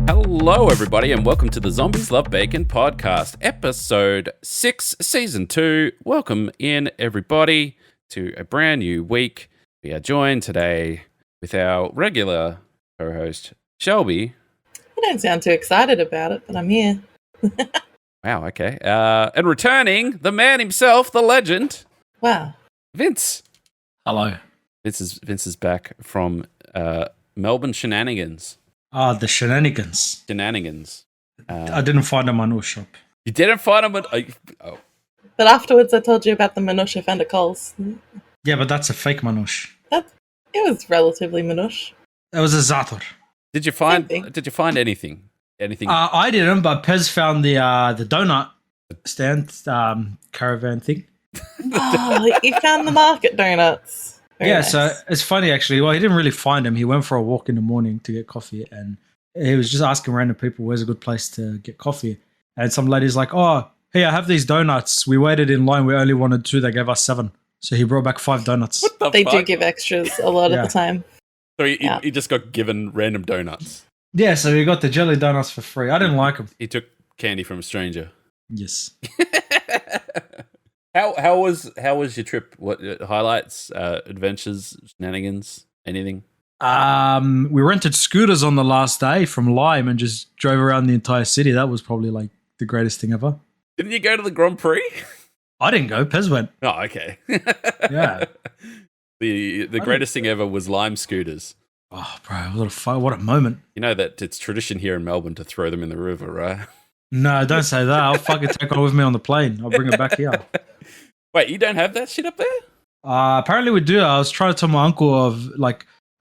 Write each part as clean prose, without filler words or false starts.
Hello, everybody, and welcome to the Zombies Love Bacon podcast, episode 6, season 2. Welcome in, everybody, to a brand new week. We are joined today with our regular co-host, Shelby. I don't sound too excited about it, but I'm here. Wow, okay. And returning, the man himself, the legend. Wow. Vince. Hello. Vince is back from Melbourne shenanigans. The shenanigans. Shenanigans. I didn't find them on our shop. You didn't find him oh. But afterwards I told you about the Minush I found at Coles. Yeah, but that's a fake manush. It was relatively Minush. That was a zator. Did you find anything? Anything? I didn't, but Pez found the donut stand caravan thing. Oh, he found the market donuts. Very nice. So it's funny actually. Well, he didn't really find them. He went for a walk in the morning to get coffee, and he was just asking random people where's a good place to get coffee. And some lady's like, "Oh, hey, I have these donuts. We waited in line. We only wanted 2. They gave us 7." So he brought back 5 donuts. They do give extras a lot of the time. So he just got given random donuts. Yeah, so he got the jelly donuts for free. I didn't like them. He took candy from a stranger. Yes. How was your trip? What highlights, adventures, shenanigans, anything? We rented scooters on the last day from Lime and just drove around the entire city. That was probably like the greatest thing ever. Didn't you go to the Grand Prix? I didn't go. Pez went. Oh, okay. Yeah. The greatest thing ever was Lime scooters. Oh, bro, what a moment. You know that it's tradition here in Melbourne to throw them in the river, right? No, don't say that. I'll fucking take one with me on the plane. I'll bring it back here. Wait, you don't have that shit up there? Apparently we do. I was trying to tell my uncle hey,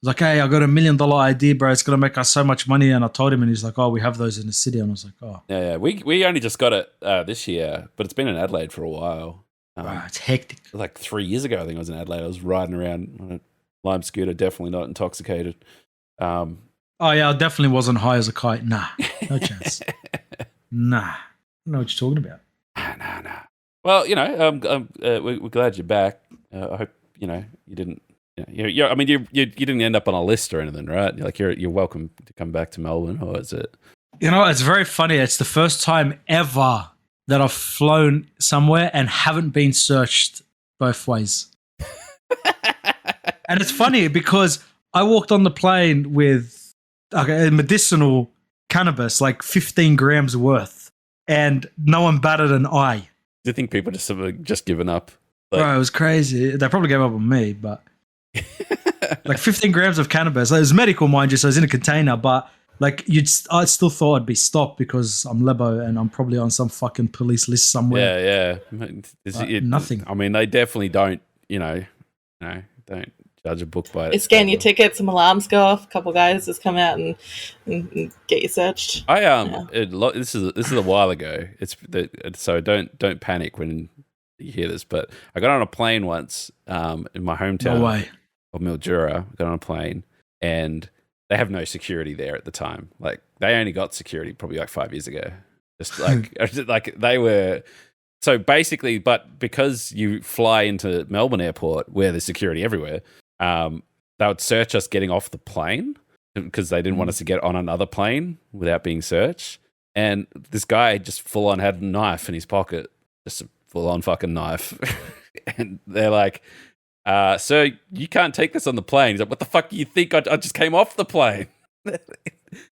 I got $1 million idea, bro. It's going to make us so much money. And I told him and he's like, oh, we have those in the city. And I was like, oh. Yeah. We only just got it this year, but it's been in Adelaide for a while. It's hectic. Like 3 years ago, I think I was in Adelaide. I was riding around on a Lime scooter, definitely not intoxicated. Oh, yeah, I definitely wasn't high as a kite. Nah, no chance. Nah. I don't know what you're talking about. Nah. Well, we're glad you're back. I hope, you didn't... I mean, you didn't end up on a list or anything, right? Like you're welcome to come back to Melbourne, or is it? It's very funny. It's the first time ever that I've flown somewhere and haven't been searched both ways. And it's funny because I walked on the plane with medicinal cannabis, like 15 grams worth, and no one batted an eye. Do you think people just given up? Bro, it was crazy. They probably gave up on me, but like 15 grams of cannabis. It was medical, mind you, so it's in a container, but like I still thought I'd be stopped because I'm Lebo and I'm probably on some fucking police list somewhere. Yeah. Nothing. I mean, they definitely don't, don't judge a book by They scan your tickets, some alarms go off, a couple guys just come out and get you searched. This is a while ago. So don't panic when you hear this, but I got on a plane once in my hometown of Mildura. I got on a plane and they have no security there at the time. Like they only got security probably like 5 years ago. Just like they were. So basically, but because you fly into Melbourne Airport where there's security everywhere, they would search us getting off the plane because they didn't want us to get on another plane without being searched. And this guy just full on had a knife in his pocket, just a full on fucking knife. And they're like, sir, you can't take this on the plane. He's like, what the fuck do you think? I just came off the plane. They're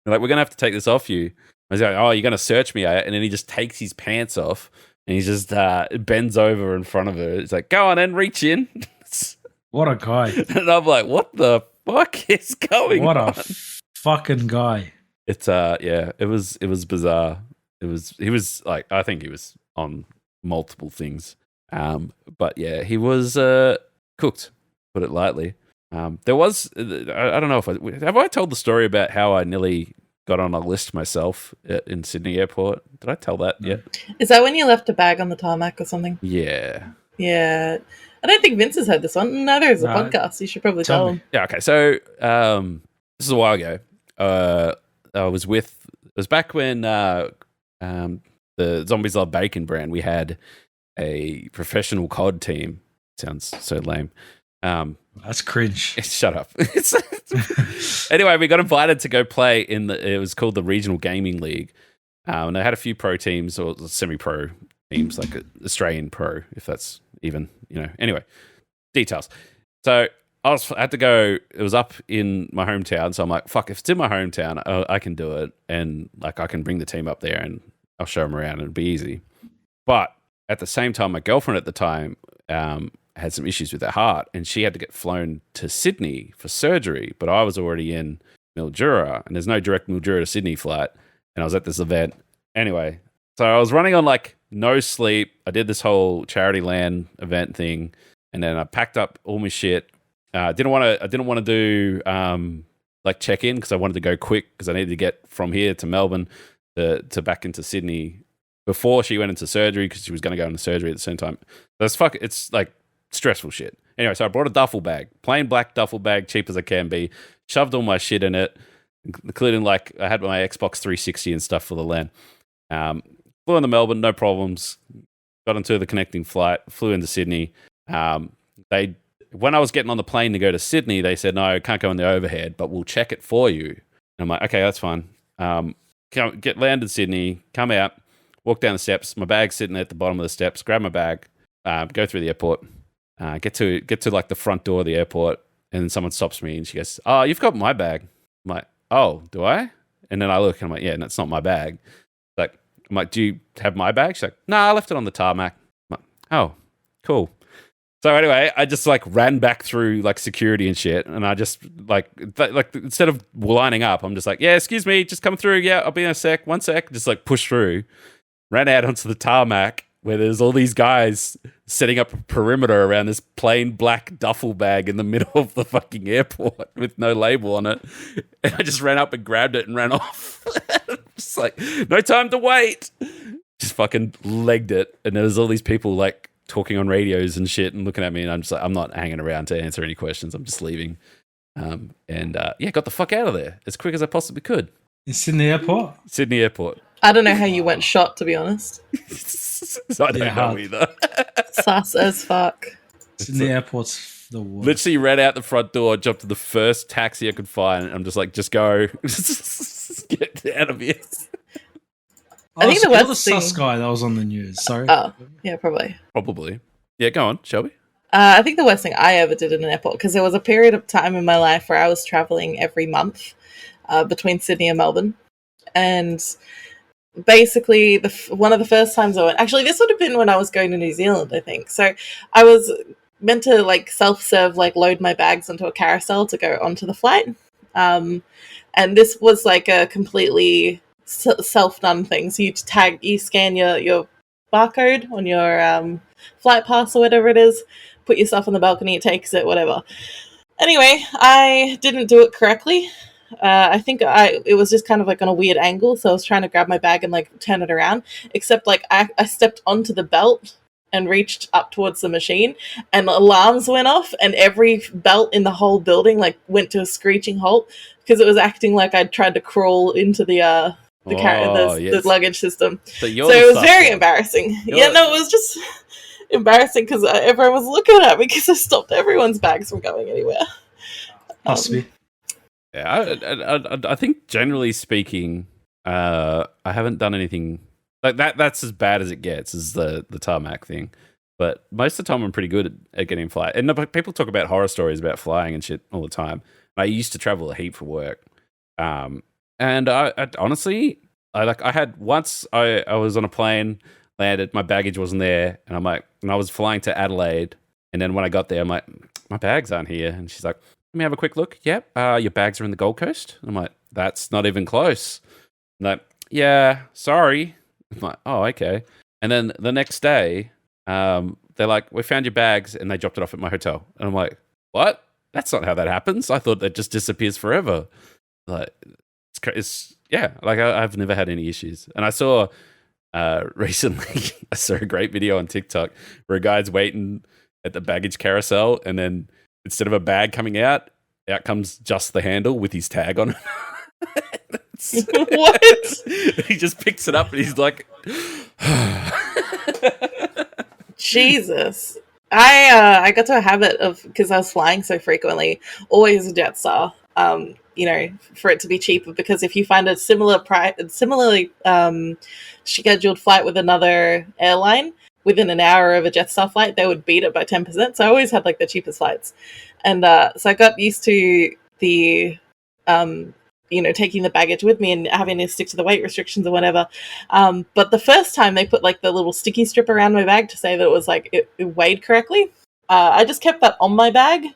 like, we're going to have to take this off you. I was like, oh, you're going to search me? And then he just takes his pants off and he just bends over in front of her. It's like, go on and reach in. What a guy. And I'm like, what the fuck is going on? What a fucking guy. It's it was bizarre. He was like, I think he was on multiple things. But yeah, he was cooked, put it lightly. There was, I don't know if have I told the story about how I nearly got on a list myself in Sydney Airport? Did I tell that yet? Is that when you left a bag on the tarmac or something? Yeah. Yeah. I don't think Vince has heard this one. Neither is the podcast. You should probably tell him. Yeah, okay. So this is a while ago. I was back when the Zombies Love Bacon brand, we had a professional COD team. Sounds so lame. That's cringe. Shut up. Anyway, we got invited to go play it was called the Regional Gaming League. And they had a few pro teams or semi-pro teams, like Australian pro, if that's even, Anyway, details. So I had to go, it was up in my hometown. So I'm like, fuck, if it's in my hometown, I can do it. And like, I can bring the team up there and I'll show them around and it'll be easy. But at the same time, my girlfriend at the time had some issues with her heart and she had to get flown to Sydney for surgery. But I was already in Mildura and there's no direct Mildura to Sydney flight. And I was at this event. Anyway, so I was running on like no sleep. I did this whole charity land event thing. And then I packed up all my shit. I didn't want to do like check in because I wanted to go quick because I needed to get from here to Melbourne to back into Sydney before she went into surgery because she was going to go into surgery at the same time. It's like stressful shit. Anyway, so I brought a duffel bag, plain black duffel bag, cheap as I can be, shoved all my shit in it, including like I had my Xbox 360 and stuff for the LAN. Flew into Melbourne, no problems. Got into the connecting flight, flew into Sydney. When I was getting on the plane to go to Sydney, they said, no, can't go in the overhead, but we'll check it for you. And I'm like, okay, that's fine. Get landed Sydney, come out, walk down the steps. My bag's sitting at the bottom of the steps. Grab my bag, go through the airport, get to like the front door of the airport, and then someone stops me and she goes, "Oh, you've got my bag." I'm like, "Oh, do I?" And then I look and I'm like, "Yeah, no, it's not my bag." I'm like, "Do you have my bag?" She's like, "No, I left it on the tarmac." I'm like, "Oh, cool." So anyway, I just like ran back through like security and shit, and I just like instead of lining up, I'm just like, "Yeah, excuse me, just come through. Yeah, I'll be in a sec. 1 sec." Just like push through, ran out onto the tarmac where there's all these guys setting up a perimeter around this plain black duffel bag in the middle of the fucking airport with no label on it. And I just ran up and grabbed it and ran off. Just like, no time to wait. Just fucking legged it. And there was all these people like talking on radios and shit and looking at me, and I'm just like, I'm not hanging around to answer any questions. I'm just leaving. Got the fuck out of there as quick as I possibly could. In Sydney Airport? Sydney Airport. I don't know how you went shot, to be honest. I don't know either. Sus as fuck. Sydney Airport's the worst. Literally ran out the front door, jumped to the first taxi I could find, and I'm just like, just go. Get out of here. I think the worst sus guy that was on the news. Sorry. Oh, yeah, probably. Probably. Yeah, go on, Shelby. I think the worst thing I ever did in an airport, because there was a period of time in my life where I was traveling every month between Sydney and Melbourne. And basically, one of the first times I went, actually, this would have been when I was going to New Zealand, I think. So I was meant to like self-serve, like load my bags onto a carousel to go onto the flight. And this was like a completely self-done thing. So you scan your barcode on your flight pass or whatever it is, put yourself on the balcony, it takes it, whatever. Anyway, I didn't do it correctly. I think it was just kind of like on a weird angle, so I was trying to grab my bag and like turn it around, except like I stepped onto the belt and reached up towards the machine, and alarms went off, and every belt in the whole building like went to a screeching halt because it was acting like I'd tried to crawl into the luggage system. So it was very embarrassing. It was just embarrassing because everyone was looking at me because I stopped everyone's bags from going anywhere. Must be. Yeah, I think generally speaking, I haven't done anything like that. That's as bad as it gets, is the tarmac thing. But most of the time, I'm pretty good at getting flight. And people talk about horror stories about flying and shit all the time. I used to travel a heap for work, and I honestly, I had once I was on a plane, landed, my baggage wasn't there, and I was flying to Adelaide, and then when I got there, I'm like, my bags aren't here, and she's like, let me have a quick look. Yep, your bags are in the Gold Coast. And I'm like, that's not even close. I'm like, yeah, sorry. I'm like, oh, okay. And then the next day, they're like, we found your bags, and they dropped it off at my hotel. And I'm like, what? That's not how that happens. I thought that just disappears forever. Like, I've never had any issues. And I saw recently, I saw a great video on TikTok where a guy's waiting at the baggage carousel, and then instead of a bag coming out comes just the handle with his tag on it. What? He just picks it up and he's like, Jesus. I got to a habit of, because I was flying so frequently, always a Jetstar. For it to be cheaper, because if you find a similarly scheduled flight with another airline within an hour of a Jetstar flight, they would beat it by 10%. So I always had like the cheapest flights, and so I got used to the taking the baggage with me and having to stick to the weight restrictions or whatever. But the first time they put like the little sticky strip around my bag to say that it was like it weighed correctly, I just kept that on my bag,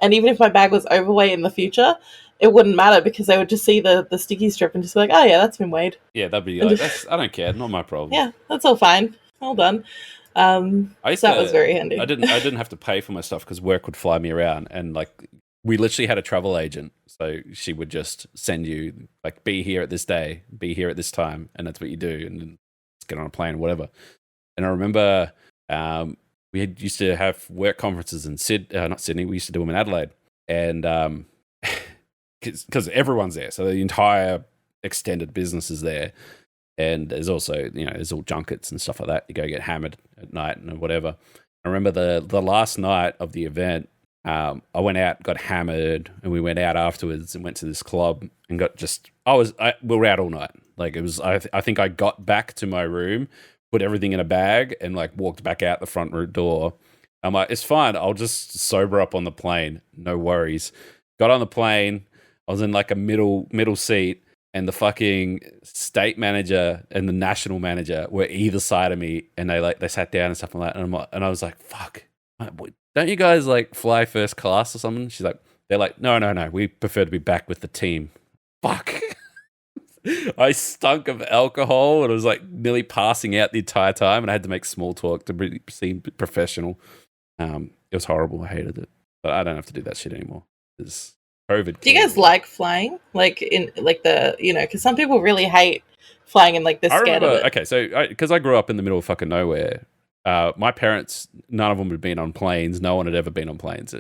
and even if my bag was overweight in the future, it wouldn't matter, because they would just see the sticky strip and just be like, oh yeah, that's been weighed. Yeah, that'd be like, I don't care, not my problem. Yeah, that's all fine. All done. So that was very handy. I didn't have to pay for my stuff because work would fly me around, and like we literally had a travel agent, so she would just send you like, be here at this day, be here at this time, and that's what you do, and then just get on a plane, whatever. And I remember we used to have work conferences in not Sydney, we used to do them in Adelaide, and because everyone's there, so the entire extended business is there, and there's also there's all junkets and stuff like that. You go get hammered at night and whatever. I remember the last night of the event, I went out, got hammered, and we went out afterwards and went to this club and we were out all night. Like, it was, I think I got back to my room, put everything in a bag, and like walked back out the front door. I'm like, it's fine, I'll just sober up on the plane, no worries. Got on the plane. I was in like a middle seat, and the fucking state manager and the national manager were either side of me, and they sat down and stuff like that, and I was like, fuck, don't you guys like fly first class or something? She's like, they're like, no, we prefer to be back with the team. Fuck. I stunk of alcohol, and I was like nearly passing out the entire time, and I had to make small talk to seem professional. It was horrible. I hated it, but I don't have to do that shit anymore. COVID. Do you guys like flying? Like in like the because some people really hate flying and like they're scared of it. Okay, so because I grew up in the middle of fucking nowhere, my parents, none of them had been on planes. No one had ever been on planes.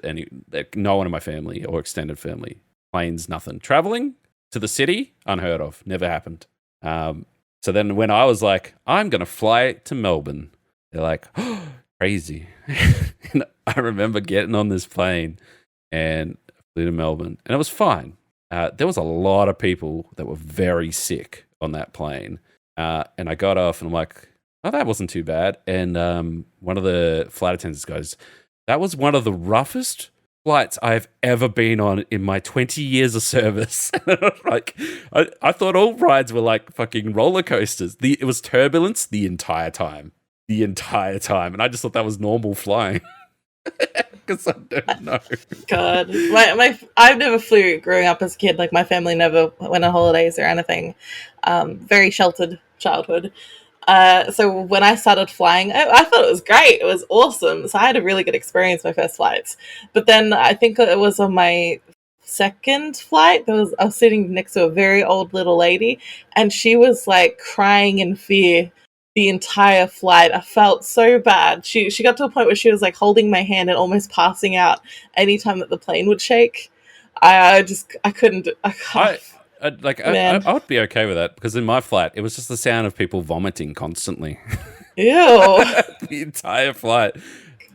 No one in my family or extended family. Planes, nothing. Traveling to the city, unheard of. Never happened. So then when I was like, I'm gonna fly to Melbourne, they're like, oh, crazy. And I remember getting on this plane and flew to Melbourne, and it was fine. There was a lot of people that were very sick on that plane, and I got off, and I'm like, oh, that wasn't too bad. And one of the flight attendants goes, that was one of the roughest flights I've ever been on in my 20 years of service. Like, I thought all rides were like fucking roller coasters. It was turbulence the entire time, and I just thought that was normal flying. Because I don't know. God, I've never flew growing up as a kid. Like, my family never went on holidays or anything. Very sheltered childhood. So when I started flying, I thought it was great. It was awesome. So I had a really good experience my first flights. But then I think it was on my second flight, I was sitting next to a very old little lady, and she was like crying in fear the entire flight. I felt so bad. She got to a point where she was like holding my hand and almost passing out anytime that the plane would shake. I couldn't. I would be okay with that, because in my flight, it was just the sound of people vomiting constantly. Ew. The entire flight.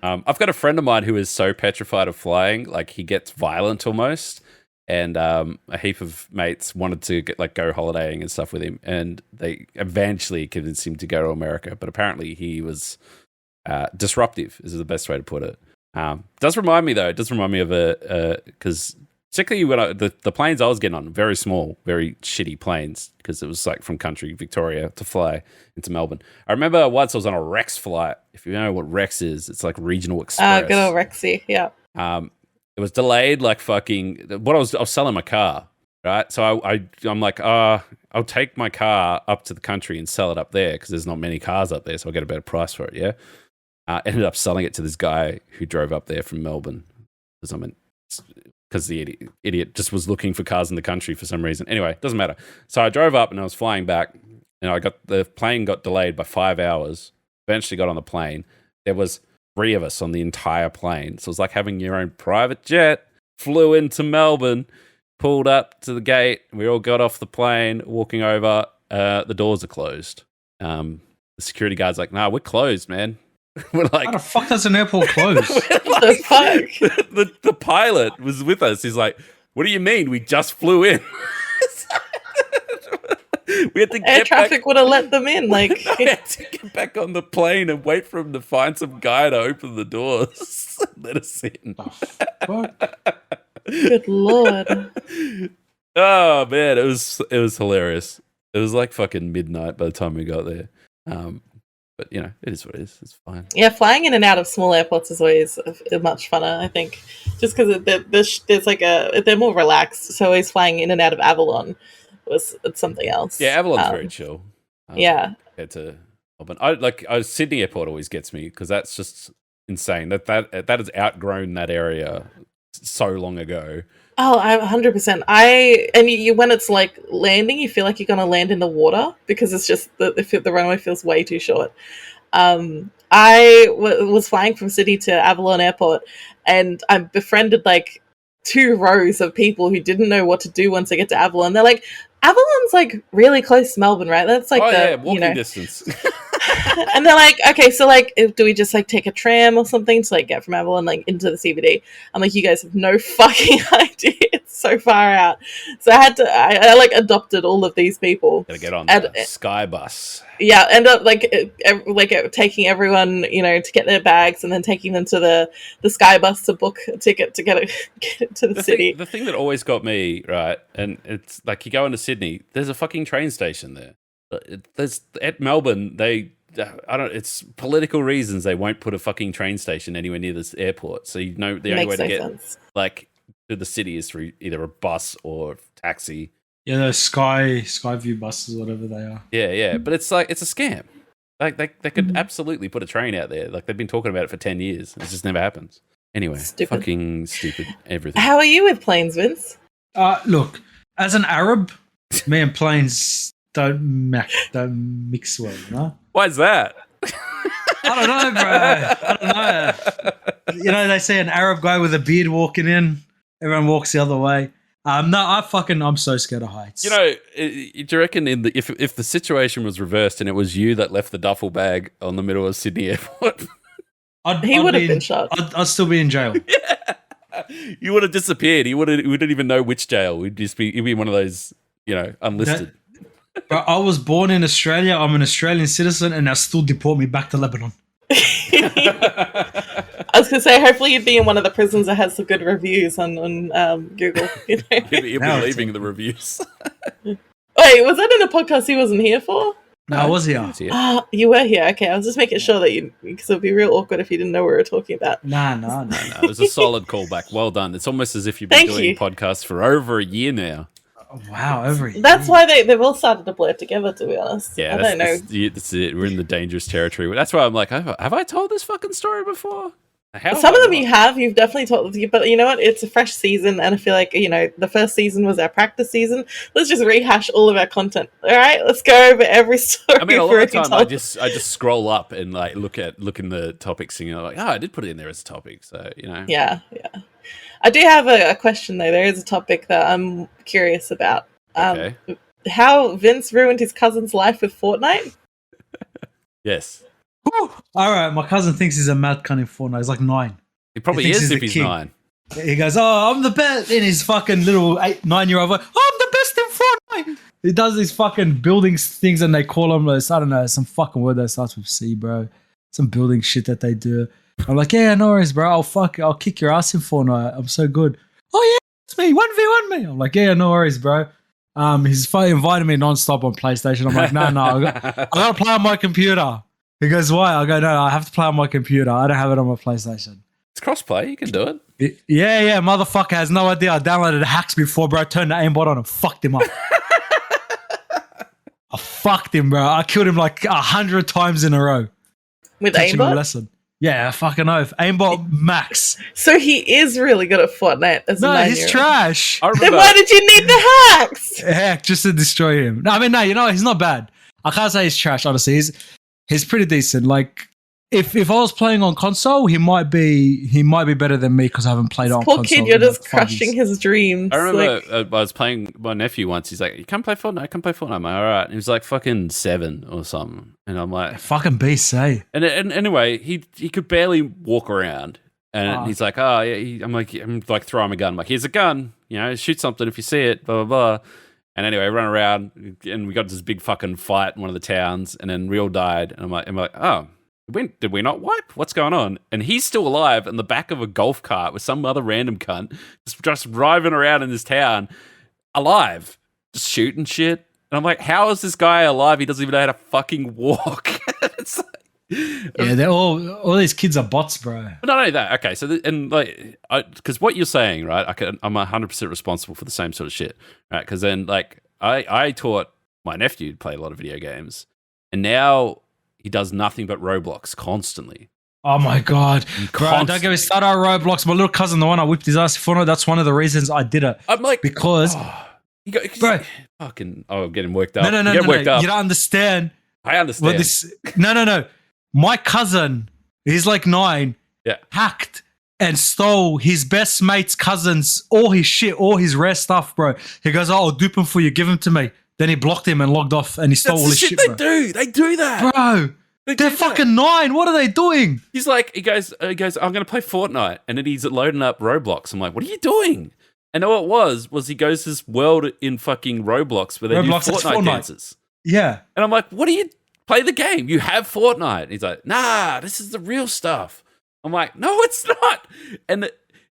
I've got a friend of mine who is so petrified of flying, like he gets violent almost. And a heap of mates wanted to go holidaying and stuff with him, and they eventually convinced him to go to America. But apparently, he was disruptive, is the best way to put it. Does remind me though. It does remind me of because particularly when the planes I was getting on, very small, very shitty planes, because it was like from country Victoria to fly into Melbourne. I remember once I was on a Rex flight. If you know what Rex is, it's like regional express. Good old Rexy, yeah. It was delayed like fucking. I was selling my car, right? So I'm like, I'll take my car up to the country and sell it up there, because there's not many cars up there, so I'll get a better price for it. Yeah. Ended up selling it to this guy who drove up there from Melbourne, because the idiot just was looking for cars in the country for some reason. Anyway, doesn't matter. So I drove up and I was flying back, and the plane got delayed by 5 hours. Eventually got on the plane. There was 3 of us on the entire plane. So it was like having your own private jet. Flew into Melbourne, pulled up to the gate. We all got off the plane, walking over. The doors are closed. The security guard's like, nah, we're closed, man. We're like, how the fuck does an airport close? What the fuck? The pilot was with us. He's like, what do you mean? We just flew in. We had to Air get traffic back. would have let them in. Like, We had to get back on the plane and wait for him to find some guy to open the doors. Let us in. Fuck. good lord. Oh man, it was hilarious. It was like fucking midnight by the time we got there. But you know, it is what it is. It's fine. Yeah, flying in and out of small airports is always much funner, I think. Just because there's like they're more relaxed. So always flying in and out of Avalon it's something else. Yeah, Avalon's very chill. Yeah. Compared to Melbourne. Sydney Airport always gets me because that's just insane. That has outgrown that area so long ago. Oh, I 100%. You when it's like landing, you feel like you're gonna land in the water because it's just the runway feels way too short. I was flying from Sydney to Avalon Airport, and I befriended like 2 rows of people who didn't know what to do once they get to Avalon. They're like, Avalon's like really close to Melbourne, right? That's like walking distance. And they're like, okay, so like, do we just like take a tram or something to like get from Avalon like into the CBD? I'm like, you guys have no fucking idea. It's so far out. So I like adopted all of these people. Gotta get on the Sky Bus. Yeah, end up taking everyone, to get their bags and then taking them to the Sky Bus to book a ticket to get to the city. The thing that always got me, right, and it's like you go into Sydney, there's a fucking train station there. At Melbourne, it's political reasons they won't put a fucking train station anywhere near this airport. So the only way to get like to the city is through either a bus or taxi. Yeah, those Skyview buses, whatever they are. Yeah, but it's like it's a scam. Like they could absolutely put a train out there. Like they've been talking about it for 10 years. It just never happens. Anyway, fucking stupid everything. How are you with planes, Vince? Look, as an Arab, me and planes don't mix well, you know? Why is that? I don't know, bro. I don't know. They say an Arab guy with a beard walking in, everyone walks the other way. No, I'm so scared of heights. Do you reckon if the situation was reversed and it was you that left the duffel bag on the middle of Sydney Airport, he would have been shot. I'd still be in jail. Yeah. You would have disappeared. We wouldn't even know which jail. He'd be one of those, unlisted. Bro, I was born in Australia. I'm an Australian citizen, and they'll still deport me back to Lebanon. I was going to say, hopefully you'd be in one of the prisons that has some good reviews on Google. You'll be leaving the reviews. Wait, was that in a podcast he wasn't here for? No, I was here. You were here. Okay, I was just making sure that because it would be real awkward if you didn't know what we were talking about. No. It was a solid callback. Well done. It's almost as if you've been doing podcasts for over a year now. Oh, wow, That's why they've all started to blur together, to be honest. Yeah, I don't know. That's it. We're in the dangerous territory. That's why I'm like, have I told this fucking story before? Some of them you've definitely told, but you know what? It's a fresh season, and I feel like the first season was our practice season. Let's just rehash all of our content. All right, let's go over every story. I mean, a lot of the time I just scroll up and like look in the topics, and like, I did put it in there as a topic, so Yeah. I do have a question though. There is a topic that I'm curious about. Okay. How Vince ruined his cousin's life with Fortnite? Yes. Whew. All right, my cousin thinks he's a mad cunt in Fortnite. He's like 9. He probably is if he's 9. He goes, I'm the best in his fucking little 9-year-old voice. I'm the best in Fortnite. He does these fucking building things, and they call them I don't know, some fucking word that starts with C, bro. Some building shit that they do. I'm like, yeah, no worries, bro. I'll kick your ass in Fortnite. I'm so good. Oh yeah, it's me. 1v1 me. I'm like, yeah, no worries, bro. He's invited me nonstop on PlayStation. I'm like, no, I gotta play on my computer. He goes, why? I go, no, I have to play on my computer. I don't have it on my PlayStation. It's crossplay. You can do it. Yeah. Motherfucker has no idea. I downloaded hacks before, bro. I turned the aimbot on and fucked him up. I fucked him, bro. I killed him like 100 times in a row. With teaching aimbot? him a lesson. Yeah, fucking oath. Aimbot max. So he is really good at Fortnite as a 9-year-old. No, he's trash. Then why did you need the hacks? Heck, just to destroy him. No, I mean, no, he's not bad. I can't say he's trash, honestly. He's pretty decent. Like, if I was playing on console, he might be better than me because I haven't played on poor console. kid, you're just crushing his dreams. I remember I was playing with my nephew once. He's like, "You can't play Fortnite. I'm like, all right." And he was like fucking 7 or something, and I'm like, "Fucking beast, eh?" And anyway, he could barely walk around, and he's like, "Oh yeah." I'm like, throw him a gun. I'm like, "Here's a gun. Shoot something if you see it." Blah blah blah. And anyway, run around, and we got this big fucking fight in one of the towns, and then we all died. And I'm like, "Oh. Did we not wipe? What's going on?" And he's still alive in the back of a golf cart with some other random cunt just driving around in this town, alive, just shooting shit. And I'm like, how is this guy alive? He doesn't even know how to fucking walk. It's like, yeah, they're all these kids are bots, bro. But not only that, okay. So because what you're saying, right? I'm 100% responsible for the same sort of shit, right? Because then, like, I taught my nephew to play a lot of video games, and now he does nothing but Roblox constantly. Oh my god, bro! Don't get me started on Roblox. My little cousin, the one I whipped his ass for, that's one of the reasons I did it. I'm like, because, bro, fucking, I'm getting worked up. No. You don't understand. I understand. No. My cousin, he's like 9. Yeah, hacked and stole his best mate's cousin's all his shit, all his rare stuff, bro. He goes, "Oh, I'll dupe him for you. Give him to me." Then he blocked him and logged off, and he stole all his shit, bro. They do that, bro. They're fucking 9. What are they doing? He goes, "I'm going to play Fortnite," and then he's loading up Roblox. I'm like, "What are you doing?" And all it was he goes to this world in fucking Roblox where they do Fortnite dances. Yeah, and I'm like, "What do you play the game? You have Fortnite." And he's like, "Nah, this is the real stuff." I'm like, "No, it's not." And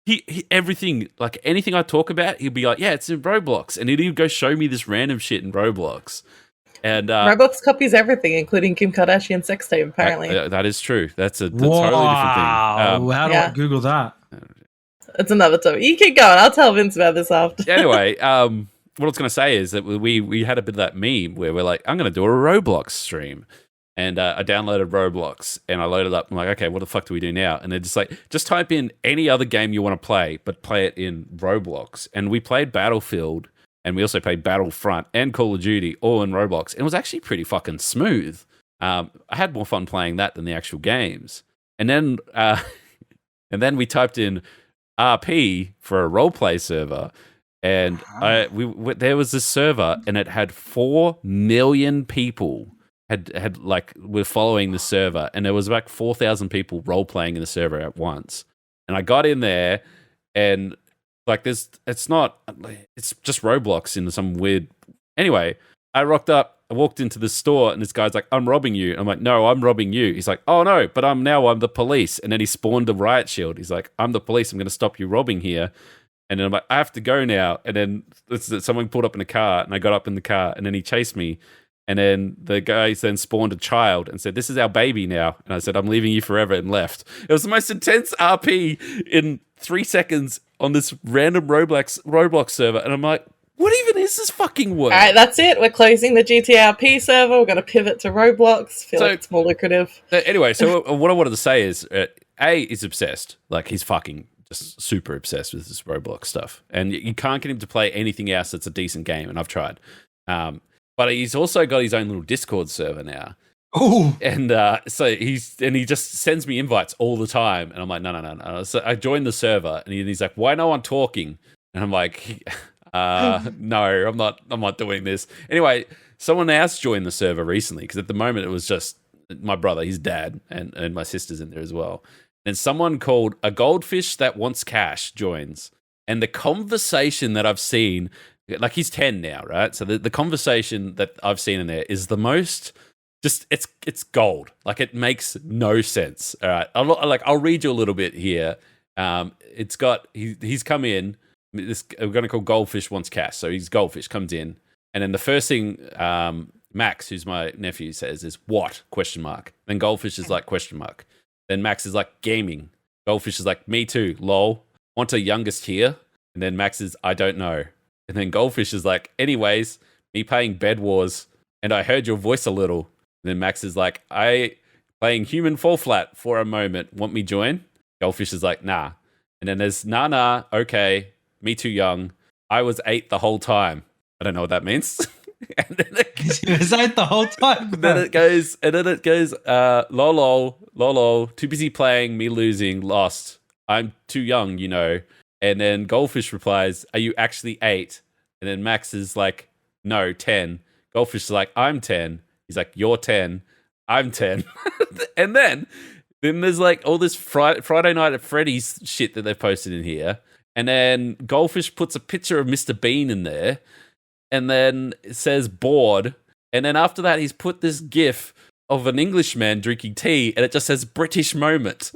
He everything, like anything I talk about, he'll be like, "Yeah, it's in Roblox," and he'd go show me this random shit in Roblox. And Roblox copies everything, including Kim Kardashian's sex tape. Apparently, that is true. That's a totally different thing. How do I Google that? It's another topic. You keep going. I'll tell Vince about this after. Anyway, what I was going to say is that we had a bit of that meme where we're like, "I'm going to do a Roblox stream." And I downloaded Roblox and I loaded up. I'm like, okay, what the fuck do we do now? And they're just like, just type in any other game you want to play, but play it in Roblox. And we played Battlefield, and we also played Battlefront and Call of Duty all in Roblox. And it was actually pretty fucking smooth. I had more fun playing that than the actual games. And then we typed in RP for a roleplay server. And there was this server, and it had 4 million people had were following the server, and there was about 4,000 people role playing in the server at once. And I got in there, and like it's just Roblox in some weird. Anyway, I rocked up. I walked into the store, and this guy's like, "I'm robbing you." And I'm like, "No, I'm robbing you." He's like, "Oh no, but I'm the police." And then he spawned a riot shield. He's like, "I'm the police. I'm going to stop you robbing here." And then I'm like, "I have to go now." And then someone pulled up in a car, and I got up in the car, and then he chased me. And then the guys then spawned a child and said, "This is our baby now." And I said, "I'm leaving you forever," and left. It was the most intense RP in 3 seconds on this random Roblox server. And I'm like, what even is this fucking word? All right, that's it. We're closing the GTRP server. We're going to pivot to Roblox. Feel like it's more lucrative. Anyway, so what I wanted to say is, A, he's obsessed. Like, he's fucking just super obsessed with this Roblox stuff. And you can't get him to play anything else that's a decent game. And I've tried. But he's also got his own little Discord server now. Oh, and so he just sends me invites all the time, and I'm like, no. So I joined the server, and he's like, "Why no one talking?" And I'm like, "No, I'm not doing this." Anyway, someone else joined the server recently because at the moment it was just my brother, his dad, and my sister's in there as well. And someone called A Goldfish That Wants Cash joins, and the conversation that I've seen. Like, he's 10 now, right? So the conversation that I've seen in there is the most just it's gold. Like, it makes no sense. All right, I'll read you a little bit here. It's got he's come in. We're going to call Goldfish Wants Cash. So Goldfish comes in, and then the first thing Max, who's my nephew, says is "What?" ? Then Goldfish is like ? Then Max is like "Gaming." Goldfish is like "Me too, lol. Want a youngest here?" And then Max is "I don't know." And then Goldfish is like, "Anyways, me playing Bed Wars, and I heard your voice a little." And then Max is like, "I playing Human Fall Flat for a moment. Want me join?" Goldfish is like, "Nah." And then there's nah, okay, me too young. I was 8 the whole time. I don't know what that means. And then it was 8 the whole time. Then it goes, lol, lol, too busy playing, me losing, lost. I'm too young, you know. And then Goldfish replies, are you actually 8? And then Max is like, no, 10. Goldfish is like, I'm 10. He's like, you're 10. I'm 10. And then there's like all this Friday Night at Freddy's shit that they've posted in here. And then Goldfish puts a picture of Mr. Bean in there. And then it says bored. And then after that, he's put this gif of an Englishman drinking tea. And it just says British moment.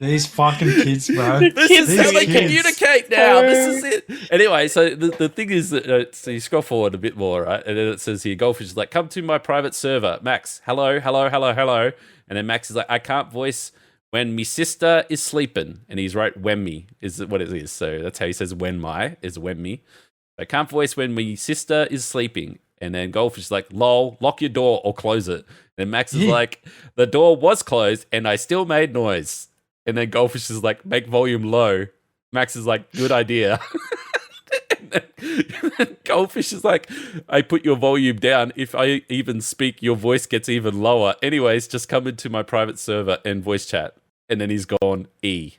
These fucking kids, bro. This is how they communicate now. This is it. Anyway, so the thing is that so you scroll forward a bit more, right? And then it says here, Goldfish is like, come to my private server. Max, hello, hello, hello, hello. And then Max is like, I can't voice when me sister is sleeping. And he's right, when me is what it is. So that's how he says when my is when me. I can't voice when me sister is sleeping. And then Goldfish is like, lol, lock your door or close it. And Max is like, the door was closed and I still made noise. And then Goldfish is like, make volume low. Max is like, good idea. And then Goldfish is like, I put your volume down. If I even speak, your voice gets even lower. Anyways, just come into my private server and voice chat. And then he's gone, E.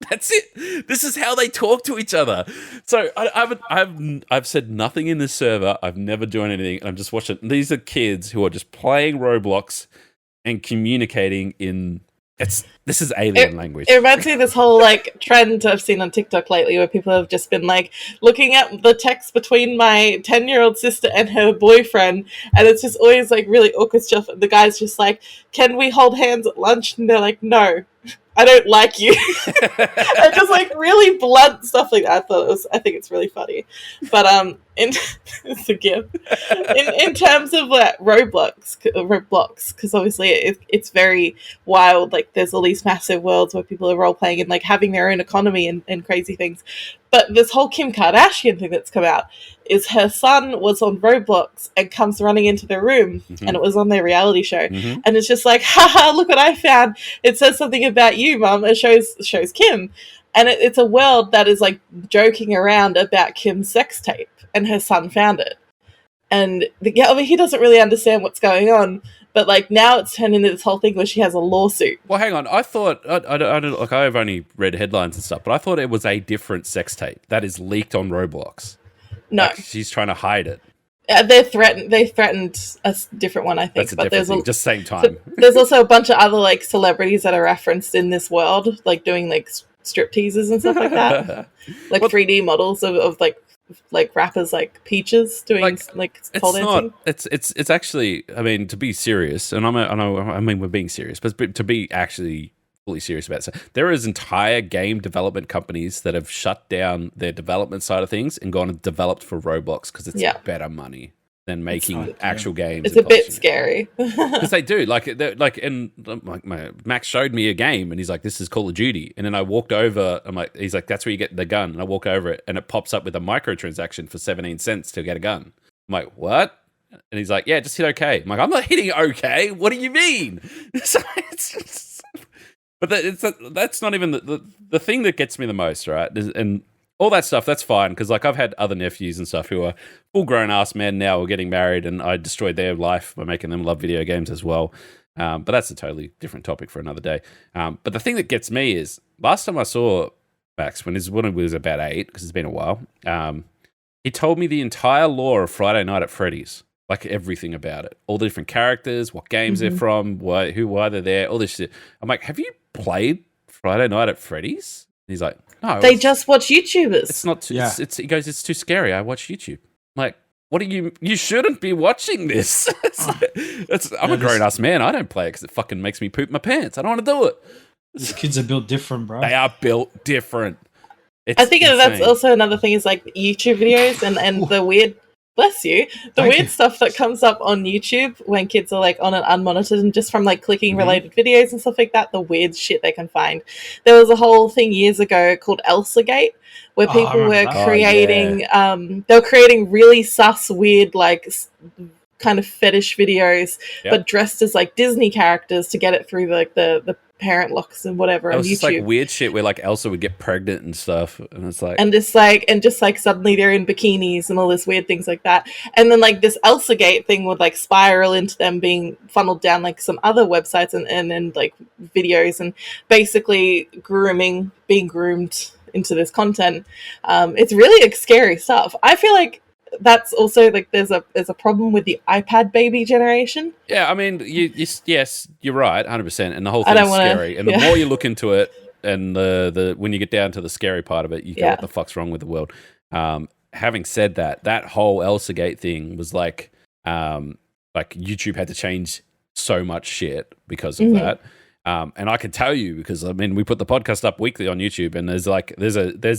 That's it. This is how they talk to each other. So I've said nothing in this server. I've never joined anything. I'm just watching. These are kids who are just playing Roblox and communicating in... This is alien language. It reminds me of this whole like trend I've seen on TikTok lately where people have just been like looking at the text between my 10-year-old sister and her boyfriend, and it's just always like really awkward stuff. The guy's just like, can we hold hands at lunch? And they're like, no, I don't like you. And just like really blunt stuff like that. I think it's really funny. But it's a gift. In terms of Roblox, because obviously it's very wild. Like there's all these massive worlds where people are role playing and like having their own economy and crazy things. But this whole Kim Kardashian thing that's come out is her son was on Roblox and comes running into their room, and it was on their reality show, and it's just like, haha, look what I found. It says something about you, Mum. It shows Kim, and it's a world that is like joking around about Kim's sex tape, and her son found it, and he doesn't really understand what's going on. But like now it's turned into this whole thing where she has a lawsuit. Well, hang on. I thought I don't like. I've only read headlines and stuff, but I thought it was a different sex tape that is leaked on Roblox. No, like she's trying to hide it. They threatened a different one, I think. That's a different thing. Just same time. So there's also a bunch of other like celebrities that are referenced in this world, like doing like strip teases and stuff like that, like 3D models of like rappers like Peaches doing like pole dancing. It's actually, I mean, to be serious, and I mean we're being serious, but to be actually fully serious about it. So there is entire game development companies that have shut down their development side of things and gone and developed for Roblox because it's better money than making actual games. It's a bit scary because they do Max showed me a game and he's like, this is Call of Duty, and then I walked over, he's like, that's where you get the gun, and I walk over it and it pops up with a microtransaction for 17 cents to get a gun. I'm like, what? And he's like, yeah, just hit okay. I'm like, I'm not hitting okay, what do you mean? So but that's not even the thing that gets me the most, right? And all that stuff, that's fine, because like I've had other nephews and stuff who are full grown ass men now, who are getting married, and I destroyed their life by making them love video games as well. But that's a totally different topic for another day. But the thing that gets me is last time I saw Max when he was about 8, because it's been a while. He told me the entire lore of Friday Night at Freddy's, like everything about it, all the different characters, what games they're from, why they're there, all this shit. I'm like, have you played Friday Night at Freddy's? And he's like, no. They just watch YouTubers. It's not too, he goes, it's too scary. I watch YouTube. I'm like, what are you shouldn't be watching this. I'm a grown-ass man. I don't play it because it fucking makes me poop my pants. I don't want to do it. These kids are built different, bro. They are built different. I think that's also another thing is like YouTube videos and the weird... Bless you. The weird stuff that comes up on YouTube when kids are like on an unmonitored and just from like clicking related videos and stuff like that, the weird shit they can find. There was a whole thing years ago called Elsagate where people were creating, they were creating really sus, weird, like kind of fetish videos, but dressed as like Disney characters to get it through like the parent locks and whatever It on was YouTube. just like weird shit where like Elsa would get pregnant and stuff, and it's like, and just like suddenly they're in bikinis and all this weird things like that. And then like this Elsa Gate thing would like spiral into them being funneled down like some other websites and like videos and basically being groomed into this content. It's really like, scary stuff. I feel like that's also like there's a problem with the iPad baby generation. yeah, I mean, yes, you're right, 100%, and the whole thing's scary. And the more you look into it, and the when you get down to the scary part of it, you go, "What the fuck's wrong with the world?" Having said that, that whole Elsa Gate thing was like YouTube had to change so much shit because of that. And I can tell you because I mean we put the podcast up weekly on YouTube, and there's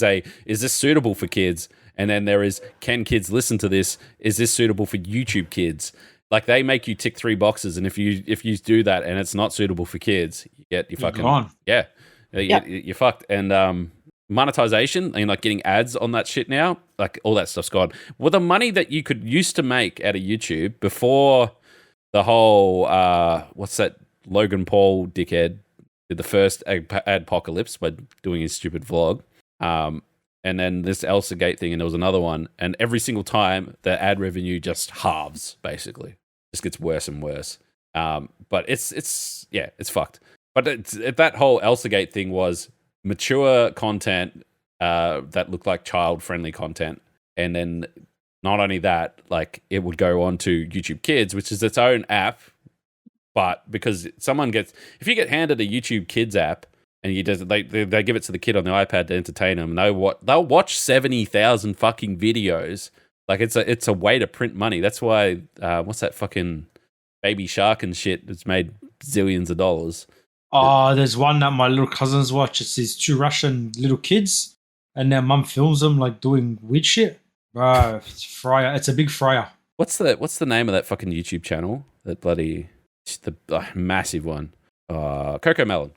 a is this suitable for kids? And then there is, can kids listen to this? Is this suitable for YouTube kids? Like they make you tick 3 boxes, and if you do that and it's not suitable for kids, you're fucking you're fucked. And monetization and like getting ads on that shit now, like all that stuff's gone. Well, the money that you could used to make out of YouTube before the whole what's that Logan Paul dickhead did the first adpocalypse by doing his stupid vlog. And then this Elsa Gate thing, and there was another one. And every single time, the ad revenue just halves, basically. Just gets worse and worse. But it's fucked. But that whole Elsa Gate thing was mature content that looked like child-friendly content. And then not only that, like it would go on to YouTube Kids, which is its own app. But because if you get handed a YouTube Kids app, and they give it to the kid on the iPad to entertain them. And they'll watch 70,000 fucking videos. Like it's a way to print money. That's why what's that fucking Baby Shark and shit that's made zillions of dollars. Oh, there's one that my little cousins watch. It's these 2 Russian little kids, and their mum films them like doing weird shit. Bro, it's fryer. It's a big fryer. What's the name of that fucking YouTube channel? That bloody massive one. Coco Melon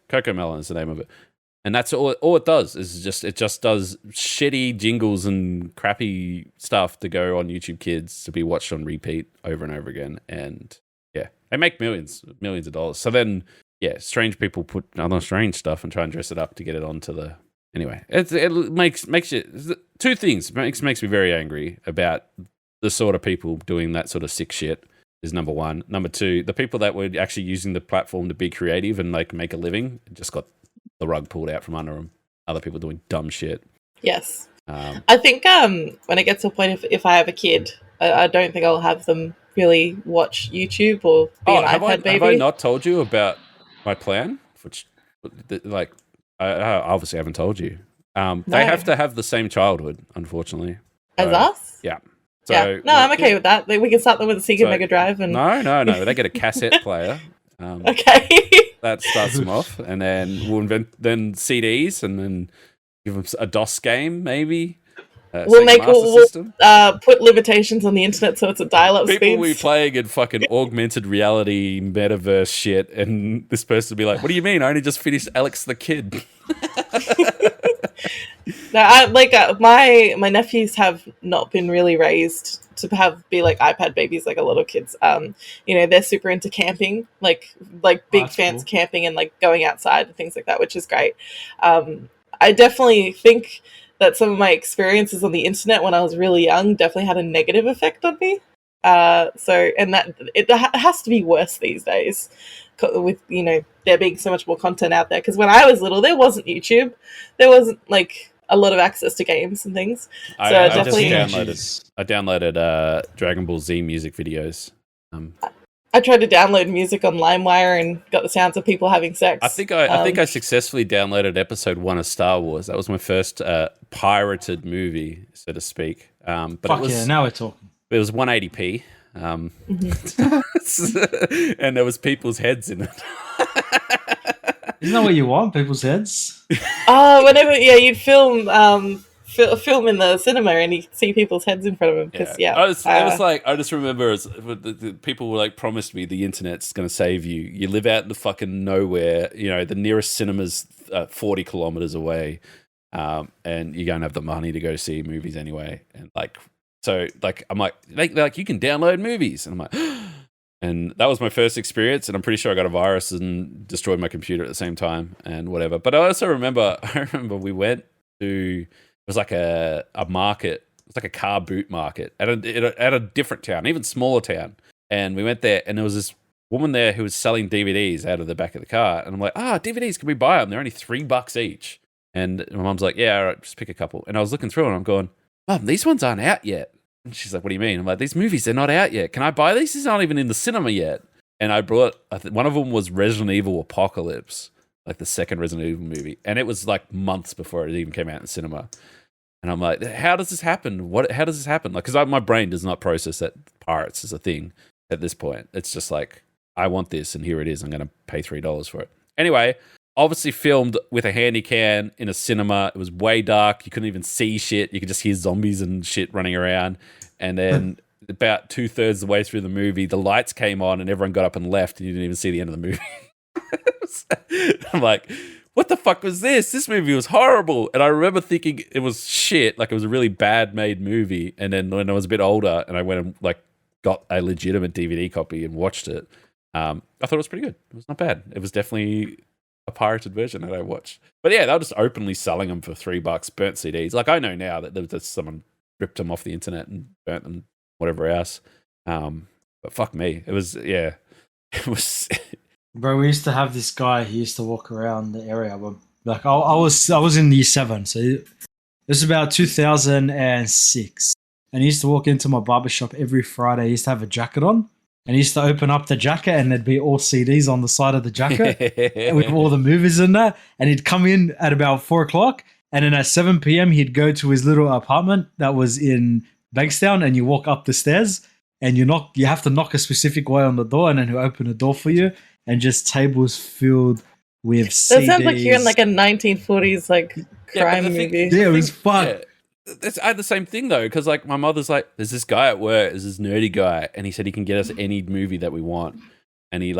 is the name of it, and that's all it does is it just does shitty jingles and crappy stuff to go on YouTube Kids to be watched on repeat over and over again. And yeah, they make millions of dollars. So then strange people put other strange stuff and try and dress it up to get it onto the anyway. It makes you 2 things makes me very angry about the sort of people doing that sort of sick shit. Is number 1. Number 2, the people that were actually using the platform to be creative and like make a living just got the rug pulled out from under them. Other people doing dumb shit. Yes. I think when it gets to a point, if I have a kid, I don't think I'll have them really watch YouTube or be an iPad baby. Have I not told you about my plan? Which, like, I obviously haven't told you. They have to have the same childhood, unfortunately. As us? Yeah. So, yeah. No, I'm okay with that. We can start them with a Sega Mega Drive. And No. They get a cassette player. Okay. That starts them off, and then we'll invent CDs, and then give them a DOS game, maybe. We'll put limitations on the internet so it's a dial-up speed. People will be playing in fucking augmented reality metaverse shit, and this person will be like, "What do you mean? I only just finished Alex the Kid." No, my nephews have not been really raised to be like iPad babies like a lot of kids. They're super into camping, like big fans of camping and like going outside and things like that, which is great. I definitely think that some of my experiences on the internet when I was really young definitely had a negative effect on me. That it has to be worse these days with there being so much more content out there. Because when I was little, there wasn't YouTube, there wasn't like a lot of access to games and things. So I downloaded Dragon Ball Z music videos. I tried to download music on LimeWire and got the sounds of people having sex. I think I successfully downloaded episode 1 of Star Wars. That was my first pirated movie, so to speak. But now we're talking. It was 180p. And there was people's heads in it. Isn't that what you want? People's heads? You'd film in the cinema and you see people's heads in front of them. I just remember the people were like, promised me the internet's going to save you. You live out in the fucking nowhere. The nearest cinema's 40 kilometers away, and you don't have the money to go see movies anyway. And I'm like, you can download movies, and I'm like, And that was my first experience, and I'm pretty sure I got a virus and destroyed my computer at the same time and whatever. But I also remember, we went to, it was like a market, it was like a car boot market at a different town, even smaller town. And we went there, and there was this woman there who was selling DVDs out of the back of the car. And I'm like, DVDs, can we buy them? They're only $3 each. And my mom's like, yeah, all right, just pick a couple. And I was looking through, and I'm going, Mom, these ones aren't out yet. And she's like, what do you mean? I'm like, these movies, they're not out yet. Can I buy these? These aren't even in the cinema yet. And I brought, one of them was Resident Evil Apocalypse, like the second Resident Evil movie. And it was like months before it even came out in cinema. And I'm like, how does this happen? How does this happen? Like, because my brain does not process that pirates is a thing at this point. It's just like, I want this, and here it is. I'm going to pay $3 for it. Anyway, obviously filmed with a handy cam in a cinema. It was way dark. You couldn't even see shit. You could just hear zombies and shit running around. And then about 2/3 of the way through the movie, the lights came on and everyone got up and left, and you didn't even see the end of the movie. I'm like, what the fuck was this? This movie was horrible. And I remember thinking it was shit. Like, it was a really bad made movie. And then when I was a bit older and I went and like got a legitimate DVD copy and watched it, I thought it was pretty good. It was not bad. It was definitely a pirated version that I watched. But yeah, they were just openly selling them for $3, burnt CDs. Like, I know now that someone ripped them off the internet and burnt them, whatever else. But fuck me. It was, yeah. It was... Bro, we used to have this guy. He used to walk around the area. But like, I was in year 7, so this is about 2006. And he used to walk into my barbershop every Friday. He used to have a jacket on. And he used to open up the jacket, and there'd be all CDs on the side of the jacket with all the movies in there. And he'd come in at about 4 o'clock, and then at 7 p.m. he'd go to his little apartment that was in Bankstown, and you walk up the stairs, and you have to knock a specific way on the door, and then he'll open the door for you, and just tables filled with CDs. That sounds like you're in like a 1940s like crime movie. Yeah, it was fun. Yeah. I had the same thing though, because like my mother's like, there's this guy at work, there's this nerdy guy, and he said he can get us any movie that we want. And he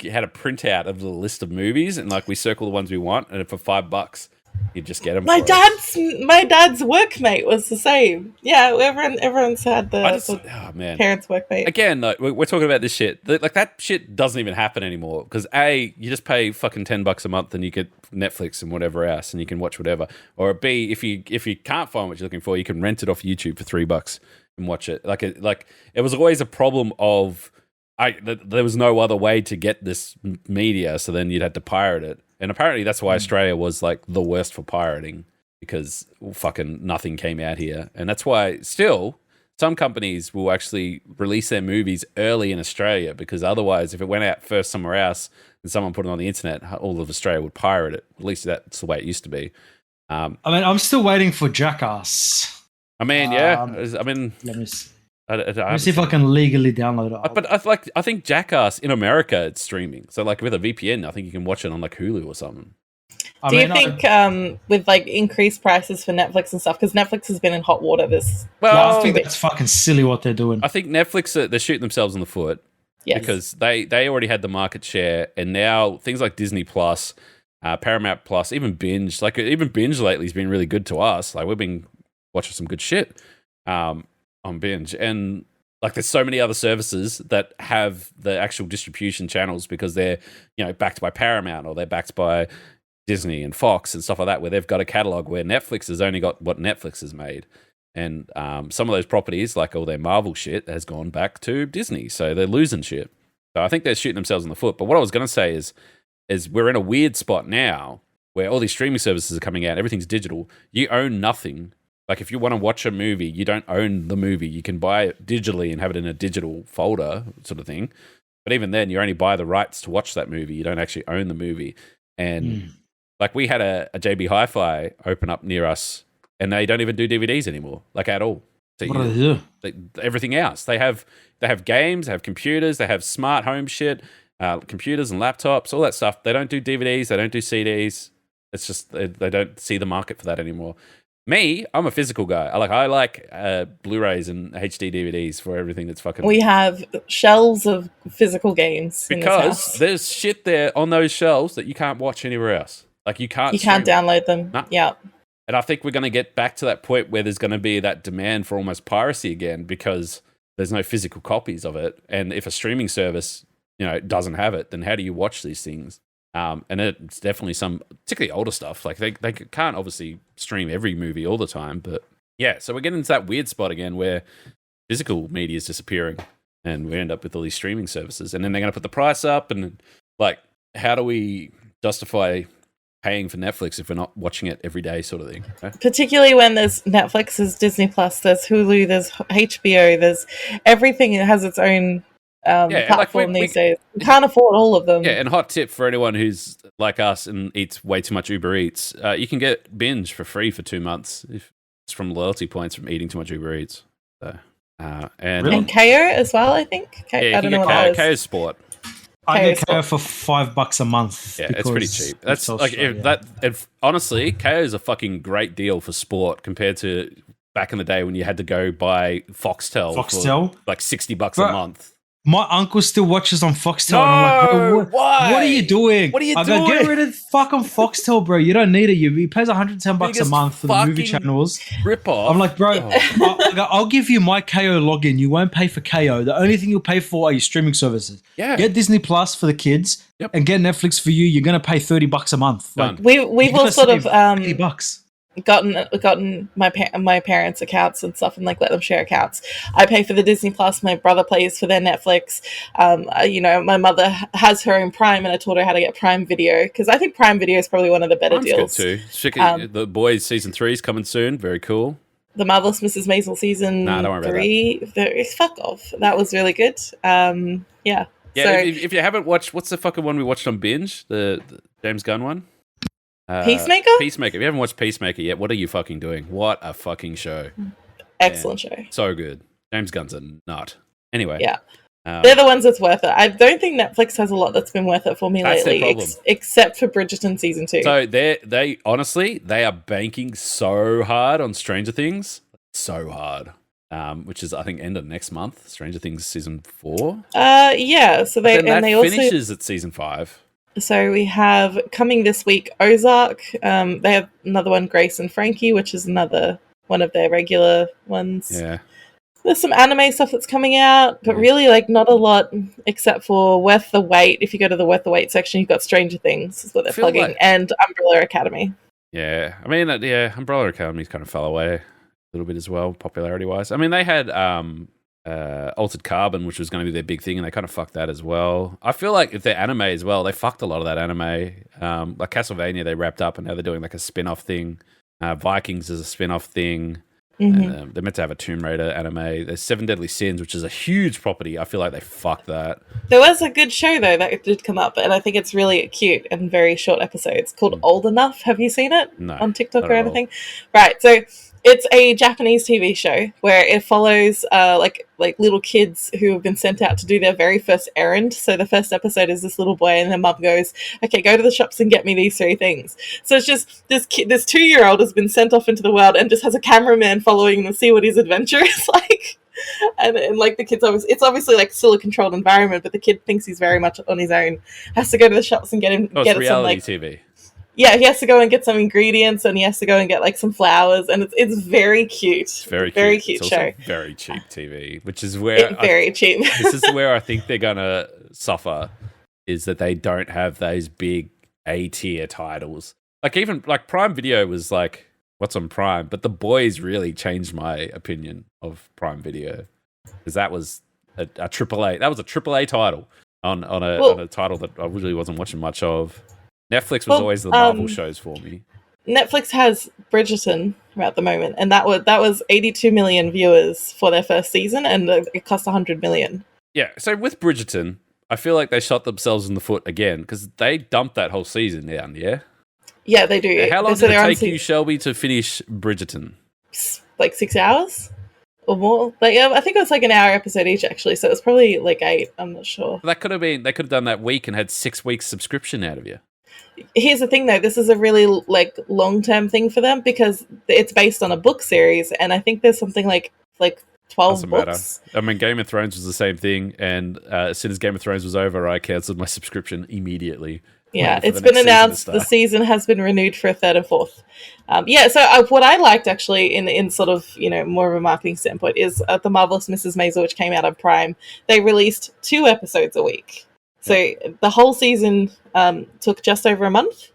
had a printout of the list of movies, and like we circle the ones we want, and for $5, you'd just get them. My dad's workmate was the same. Yeah, everyone's had parents' workmate. Again, like, we're talking about this shit. Like, that shit doesn't even happen anymore, because A, you just pay fucking $10 a month and you get Netflix and whatever else, and you can watch whatever. Or B, if you can't find what you're looking for, you can rent it off YouTube for $3 and watch it. Like it was always a problem of there was no other way to get this media, so then you'd have to pirate it. And apparently that's why Australia was like the worst for pirating, because fucking nothing came out here. And that's why still some companies will actually release their movies early in Australia, because otherwise if it went out first somewhere else and someone put it on the internet, all of Australia would pirate it. At least that's the way it used to be. I mean, I'm still waiting for Jackass. I mean, yeah. I mean, let me see. Let me see if I can legally download it. But I think Jackass in America, it's streaming. So like with a VPN, I think you can watch it on like Hulu or something. Do you think with like increased prices for Netflix and stuff, because Netflix has been in hot water I think that's fucking silly what they're doing. I think Netflix, they're shooting themselves in the foot. Yes. Because they already had the market share, and now things like Disney Plus, Paramount Plus, even Binge, Binge lately has been really good to us. Like, we've been watching some good shit on Binge, and like there's so many other services that have the actual distribution channels because they're, backed by Paramount, or they're backed by Disney and Fox and stuff like that, where they've got a catalog where Netflix has only got what Netflix has made. And some of those properties, like all their Marvel shit, has gone back to Disney, so they're losing shit. So I think they're shooting themselves in the foot. But what I was going to say is we're in a weird spot now where all these streaming services are coming out. Everything's digital. You own nothing. Like, if you want to watch a movie, you don't own the movie. You can buy it digitally and have it in a digital folder sort of thing. But even then, you only buy the rights to watch that movie. You don't actually own the movie. And like, we had a JB Hi-Fi open up near us, and they don't even do DVDs anymore, like, at all. So what do they do? Everything else. They have games, they have computers, they have smart home shit, computers and laptops, all that stuff. They don't do DVDs, they don't do CDs. It's just they don't see the market for that anymore. Me, I'm a physical guy. I like Blu-rays and HD DVDs for everything that's fucking... We have shelves of physical games in this house. Because there's shit there on those shelves that you can't watch anywhere else. Like, you can't download them. Nah. Yeah. And I think we're going to get back to that point where there's going to be that demand for almost piracy again, because there's no physical copies of it. And if a streaming service, doesn't have it, then how do you watch these things? And it's definitely some particularly older stuff. Like they can't obviously stream every movie all the time, but yeah. So we're getting into that weird spot again where physical media is disappearing, and we end up with all these streaming services, and then they're going to put the price up, and like, how do we justify paying for Netflix if we're not watching it every day, sort of thing? Okay? Particularly when there's Netflix, there's Disney Plus, there's Hulu, there's HBO, there's everything that has its own platform these days. We can't afford all of them. Yeah, and hot tip for anyone who's like us and eats way too much Uber Eats, you can get Binge for free for 2 months if it's from loyalty points from eating too much Uber Eats. So, and Kayo as well, I think. I don't know what that is. Kayo Sport. I get Kayo for $5 a month. Yeah, it's pretty cheap. That's like honestly, Kayo is a fucking great deal for sport compared to back in the day when you had to go buy Foxtel for like $60 a month. My uncle still watches on Foxtel, and I'm like, bro, what are you doing? What are you doing? Get rid of fucking Foxtel, bro. You don't need it. He pays $110 a month for the movie channels. Rip off. I'm like, bro, I'll give you my Kayo login. You won't pay for Kayo. The only thing you'll pay for are your streaming services. Yeah. Get Disney Plus for the kids, and get Netflix for you. You're gonna pay $30 a month. Done. Like, we've all sort of $80. gotten my parents' accounts and stuff, and like let them share accounts. I pay for the Disney Plus. My brother pays for their Netflix. My mother has her own Prime, and I taught her how to get Prime Video because I think Prime Video is probably one of the better deals. Good too. The Boys season 3 is coming soon. Very cool. The Marvelous Mrs. Maisel season 3. Fuck off. That was really good. Yeah. Yeah. So, if you haven't watched, what's the fucking one we watched on Binge? The James Gunn one. Peacemaker? Peacemaker. If you haven't watched Peacemaker yet, what are you fucking doing? What a fucking show. Excellent show. So good. James Gunn's a nut. Anyway. Yeah. They're the ones that's worth it. I don't think Netflix has a lot that's been worth it for me lately, except for Bridgerton season 2. So they honestly, they are banking so hard on Stranger Things. So hard. Which is, I think, end of next month. Stranger Things season 4. Yeah. So they finishes at season 5. So we have coming this week Ozark. They have another one, Grace and Frankie, which is another one of their regular ones. Yeah. There's some anime stuff that's coming out, but really like not a lot except for Worth the Wait. If you go to the Worth the Wait section, you've got Stranger Things is what they're plugging, and Umbrella Academy. Yeah. I mean, Umbrella Academy's kind of fell away a little bit as well, popularity-wise. I mean, they had Altered Carbon, which was going to be their big thing, and they kind of fucked that as well. I feel like if they're anime as well, they fucked a lot of that anime. Like Castlevania, they wrapped up, and now they're doing like a spin-off thing. Vikings is a spin-off thing. Mm-hmm. They're meant to have a Tomb Raider anime. There's Seven Deadly Sins, which is a huge property. I feel like they fucked that. There was a good show, though, that did come up, and I think it's really cute and very short episodes called Old Enough. Have you seen it? No, on TikTok or anything? Right, so it's a Japanese TV show where it follows like little kids who have been sent out to do their very first errand. So the first episode is this little boy and their mum goes, okay, go to the shops and get me these 3 things. So it's just this 2-year-old has been sent off into the world and just has a cameraman following him to see what his adventure is like. And like the kid's it's obviously like still a controlled environment, but the kid thinks he's very much on his own. Has to go to the shops and get reality some like TV. Yeah, he has to go and get some ingredients, and he has to go and get like some flowers, and it's very cute. It's very cute it's show. Very cheap TV, which is where cheap. This is where I think they're gonna suffer, is that they don't have those big A-tier titles. Like even like Prime Video was like, what's on Prime? But The Boys really changed my opinion of Prime Video, because that was a AAA. That was a AAA title on a title that I really wasn't watching much of. Netflix was always the Marvel shows for me. Netflix has Bridgerton at the moment, and that was 82 million viewers for their first season, and it cost 100 million. Yeah, so with Bridgerton, I feel like they shot themselves in the foot again, because they dumped that whole season down, yeah? Yeah, they do. How long did it take you, Shelby, to finish Bridgerton? Like 6 hours? Or more. Like I think it was like an hour episode each, actually, so it was probably like 8, I'm not sure. They could have done that week and had 6 weeks subscription out of you. Here's the thing, though. This is a really like long-term thing for them because it's based on a book series, and I think there's something like 12 Doesn't books. matter. I mean, Game of Thrones was the same thing, and as soon as Game of Thrones was over, I cancelled my subscription immediately. Yeah, it's been announced the season has been renewed for a third and fourth. So what I liked actually in sort of, more of a marketing standpoint is The Marvelous Mrs. Maisel, which came out on Prime. They released 2 episodes a week. So the whole season took just over a month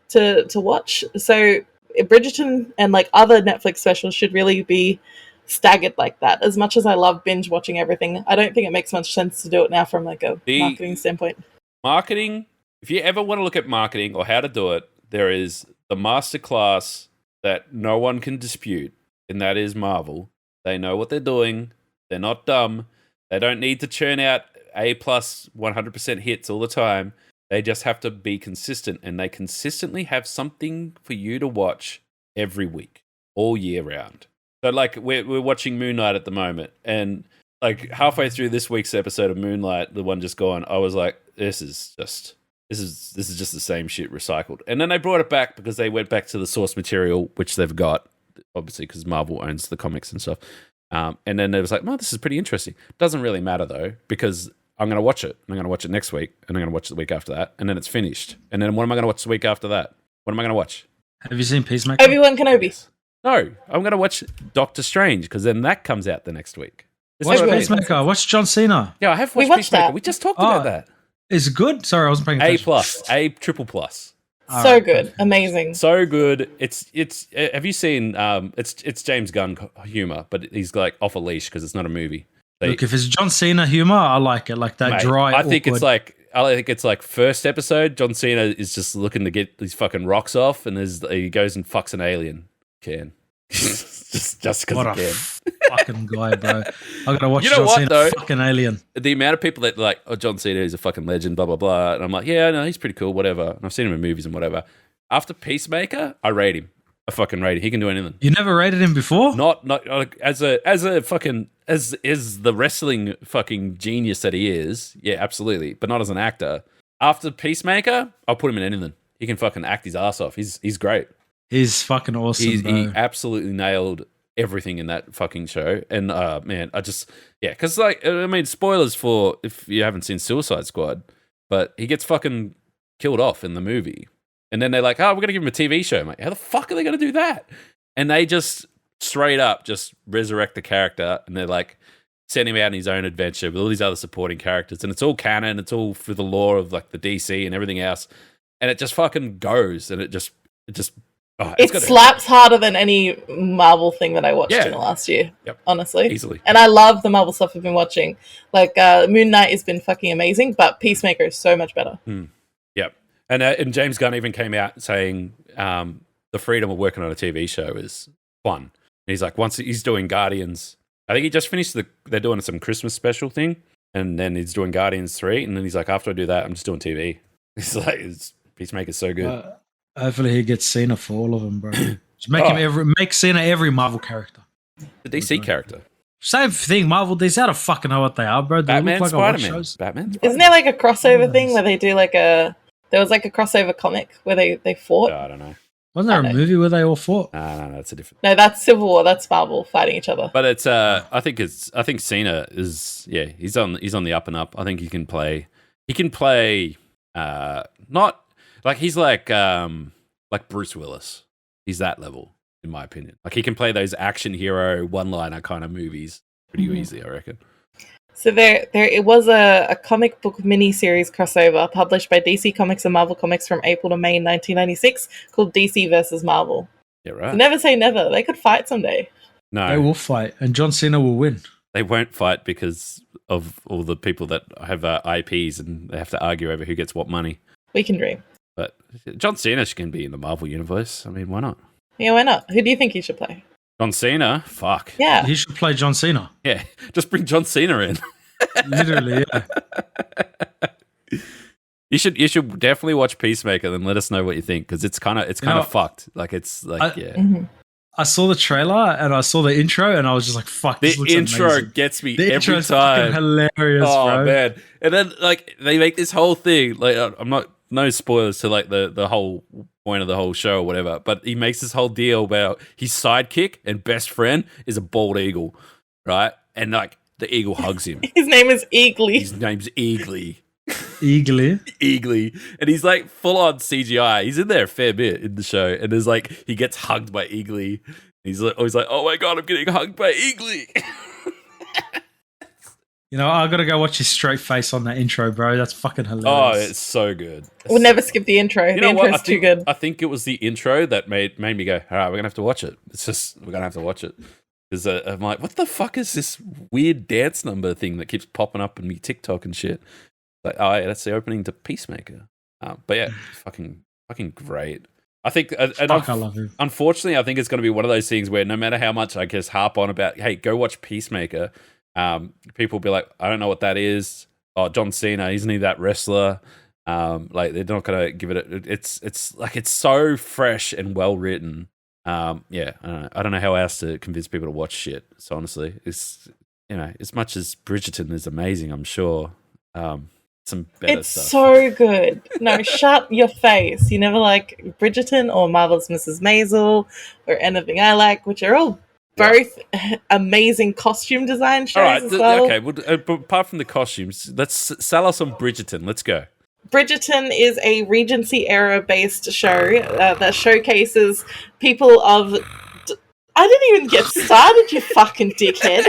to watch. So Bridgerton and like other Netflix specials should really be staggered like that. As much as I love binge watching everything, I don't think it makes much sense to do it now from like a marketing standpoint. Marketing, if you ever want to look at marketing or how to do it, there is the masterclass that no one can dispute, and that is Marvel. They know what they're doing. They're not dumb. They don't need to churn out A+ 100% hits all the time. They just have to be consistent, and they consistently have something for you to watch every week, all year round. So, like, we're watching Moonlight at the moment, and like halfway through this week's episode of Moonlight, the one just gone, I was like, this is just the same shit recycled. And then they brought it back because they went back to the source material, which they've got, obviously, because Marvel owns the comics and stuff. And then it was like, no, this is pretty interesting. Doesn't really matter, though, because I'm going to watch it. I'm going to watch it next week, and I'm going to watch it the week after that, and then it's finished. And then what am I going to watch the week after that? What am I going to watch? Have you seen Peacemaker? Obi-Wan Kenobi. No, I'm going to watch Doctor Strange, because then that comes out the next week. Watch Peacemaker. Watch John Cena. Yeah, I have watched Peacemaker. That. We just talked about that. Is it good? Sorry, I wasn't paying attention. A triple plus. So good, amazing, so good. It's. Have you seen? It's James Gunn humor, but he's like off a leash because it's not a movie. Look, if it's John Cena humor, I like it. Like that, mate, dry. I think it's like first episode. John Cena is just looking to get these fucking rocks off, and he goes and fucks an alien. just because he can. Fucking guy, bro. I gotta watch John Cena, though? Fucking alien. The amount of people that like, oh, John Cena is a fucking legend, blah blah blah, and I'm like, yeah, no, he's pretty cool, whatever. And I've seen him in movies and whatever. After Peacemaker, I rate him. I fucking rate him. He can do anything. You never rated him before? Not as a fucking as the wrestling fucking genius that he is. Yeah, absolutely, but not as an actor. After Peacemaker, I'll put him in anything. He can fucking act his ass off. He's great. He's fucking awesome. Bro. He absolutely nailed everything in that fucking show. And man, because like, I mean, spoilers for if you haven't seen Suicide Squad, but he gets fucking killed off in the movie. And then they're like, oh, we're going to give him a TV show. I'm like, how the fuck are they going to do that? And they just straight up just resurrect the character, and they're like, send him out on his own adventure with all these other supporting characters. And it's all canon. It's all through the lore of like the DC and everything else. And it just fucking goes, and it just it slaps harder than any Marvel thing that I watched in the last year. Yep. Honestly, easily. And I love the Marvel stuff I've been watching. Like Moon Knight has been fucking amazing, but Peacemaker is so much better. Yep. And James Gunn even came out saying the freedom of working on a TV show is fun. And he's like, once he's doing Guardians, I think he just finished they're doing some Christmas special thing, and then he's doing Guardians 3, and then he's like, after I do that, I'm just doing TV. He's like, Peacemaker's so good. Hopefully he gets Cena for all of them, bro. Just make Cena every Marvel character. The DC character. Same thing, Marvel. They out of fucking know what they are, bro. They Batman, look like Spider-Man. Batman. Isn't there like a crossover thing where they do like there was like a crossover comic where they fought? I don't know. Wasn't there a movie where they all fought? No, that's a different. No, that's Civil War. That's Marvel fighting each other. But it's I think Cena is he's on the up and up. I think he can play. Not like he's like Bruce Willis. He's that level, in my opinion. Like he can play those action hero one-liner kind of movies pretty easy, I reckon. So it was a comic book mini-series crossover published by DC Comics and Marvel Comics from April to May 1996 called DC versus Marvel. Yeah, right. So never say never. They could fight someday. No. They will fight, and John Cena will win. They won't fight because of all the people that have IPs, and they have to argue over who gets what money. We can dream. But John Cena can be in the Marvel universe. I mean, why not? Yeah, why not? Who do you think he should play? John Cena? Fuck. Yeah. He should play John Cena. Yeah. Just bring John Cena in. Literally, yeah. You should definitely watch Peacemaker and let us know what you think, because it's kind of fucked. Like it's like I saw the trailer and I saw the intro and I was just like, "Fuck!" This looks intro amazing. Gets me the every time. Hilarious, bro. Man! And then like they make this whole thing. Like I'm not no spoilers to like the whole point of the whole show or whatever. But he makes this whole deal about his sidekick and best friend is a bald eagle, right? And like the eagle hugs him. His name is Eagly. His name's Eagly. Eagly. And he's like full on CGI. He's in there a fair bit in the show. And there's like, he gets hugged by Eagly. He's like, always like, oh my God, I'm getting hugged by Eagly. You know, I gotta go watch his straight face on that intro, bro. That's fucking hilarious. Oh, it's so good. We'll never skip the intro. The intro's too good. I think it was the intro that made me go, all right, we're gonna have to watch it. We're gonna have to watch it. Because I'm like, what the fuck is this weird dance number thing that keeps popping up in me TikTok and shit? Like, oh yeah, that's the opening to Peacemaker. But yeah, fucking great. I think, I love him. Unfortunately, I think it's going to be one of those things where no matter how much I guess harp on about, hey, go watch Peacemaker, people will be like, I don't know what that is. Oh, John Cena, isn't he that wrestler? Like they're not going to give it. It's like it's so fresh and well written. Yeah, I don't know how else to convince people to watch shit. So honestly, it's as much as Bridgerton is amazing, I'm sure. Some better it's stuff. So good. No, shut your face. You never like Bridgerton or Marvelous Mrs. Maisel or anything I like, which are all both amazing costume design shows as well. Okay, well, apart from the costumes, let's sell us on Bridgerton. Let's go. Bridgerton is a Regency era based show that showcases people of. I didn't even get started, you fucking dickhead.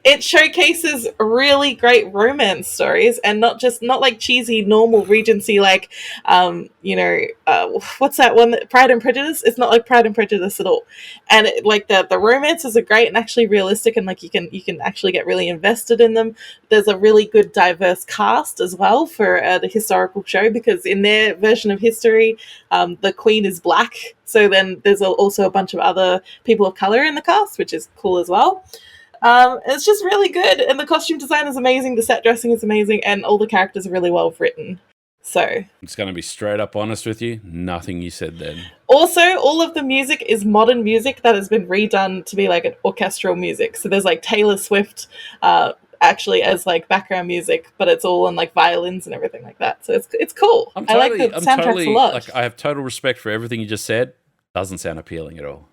It showcases really great romance stories, and not like cheesy normal Regency like what's that one, Pride and Prejudice? It's not like Pride and Prejudice at all. And the romances are great and actually realistic, and like you can actually get really invested in them. There's a really good diverse cast as well for the historical show, because in their version of history, the Queen is black. So then there's also a bunch of other people of color in the cast, which is cool as well. It's just really good, and the costume design is amazing, the set dressing is amazing, and all the characters are really well written. So I'm just going to be straight up honest with you. Nothing you said then. Also, all of the music is modern music that has been redone to be like an orchestral music. So there's like Taylor Swift actually as like background music, but it's all on like violins and everything like that. So it's cool. I like the soundtracks a lot. Like, I have total respect for everything you just said. Doesn't sound appealing at all.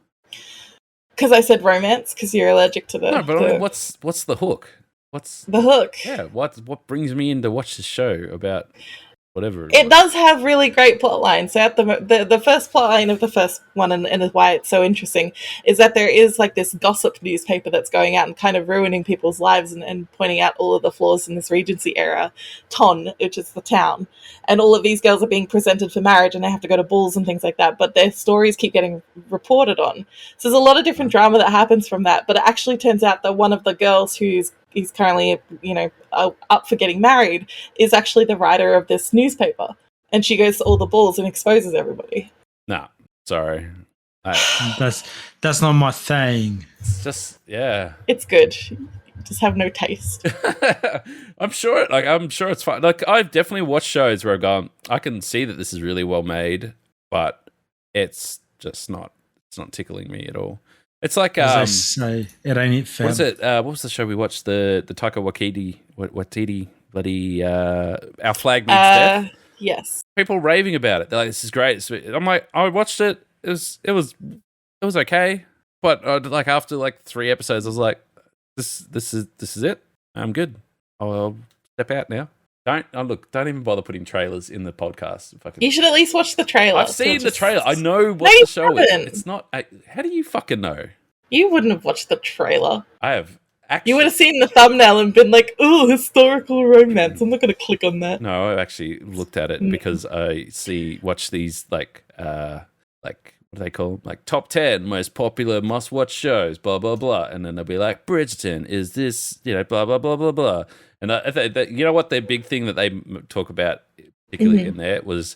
Because I said romance, because you're allergic to the... No, but I mean, what's the hook? What's the hook? Yeah, what brings me in to watch this show about whatever it does have really great plot lines. So at the first plot line of the first one, and why it's so interesting, is that there is like this gossip newspaper that's going out and kind of ruining people's lives and pointing out all of the flaws in this Regency era, Ton, which is the town. And all of these girls are being presented for marriage, and they have to go to balls and things like that, but their stories keep getting reported on. So there's a lot of different drama that happens from that, but it actually turns out that one of the girls he's currently, up for getting married, is actually the writer of this newspaper. And she goes to all the balls and exposes everybody. Nah, sorry. That's not my thing. It's just, yeah. It's good. Just have no taste. I'm sure it's fine. Like, I've definitely watched shows where I've gone, I can see that this is really well made, but it's just not tickling me at all. It's like as I say, it ain't fair. What was it? What was the show we watched? The Taika Waititi bloody Our Flag Means Death. Yes. People raving about it. They're like, this is great. I'm like, I watched it. It was okay, but like after like 3 episodes, I was like, this is it. I'm good. I'll step out now. Don't even bother putting trailers in the podcast. You should at least watch the trailer. I've seen the trailer. I know what the show is. It's not. How do you fucking know? You wouldn't have watched the trailer. I have. Actually, you would have seen the thumbnail and been like, "Ooh, historical romance." I'm not going to click on that. No, I've actually looked at it because I watch these like what do they call them? Like top 10 most popular must-watch shows, blah blah blah, and then they'll be like, Bridgerton is this, blah blah blah blah blah. And you know what their big thing that they talk about, particularly in there, was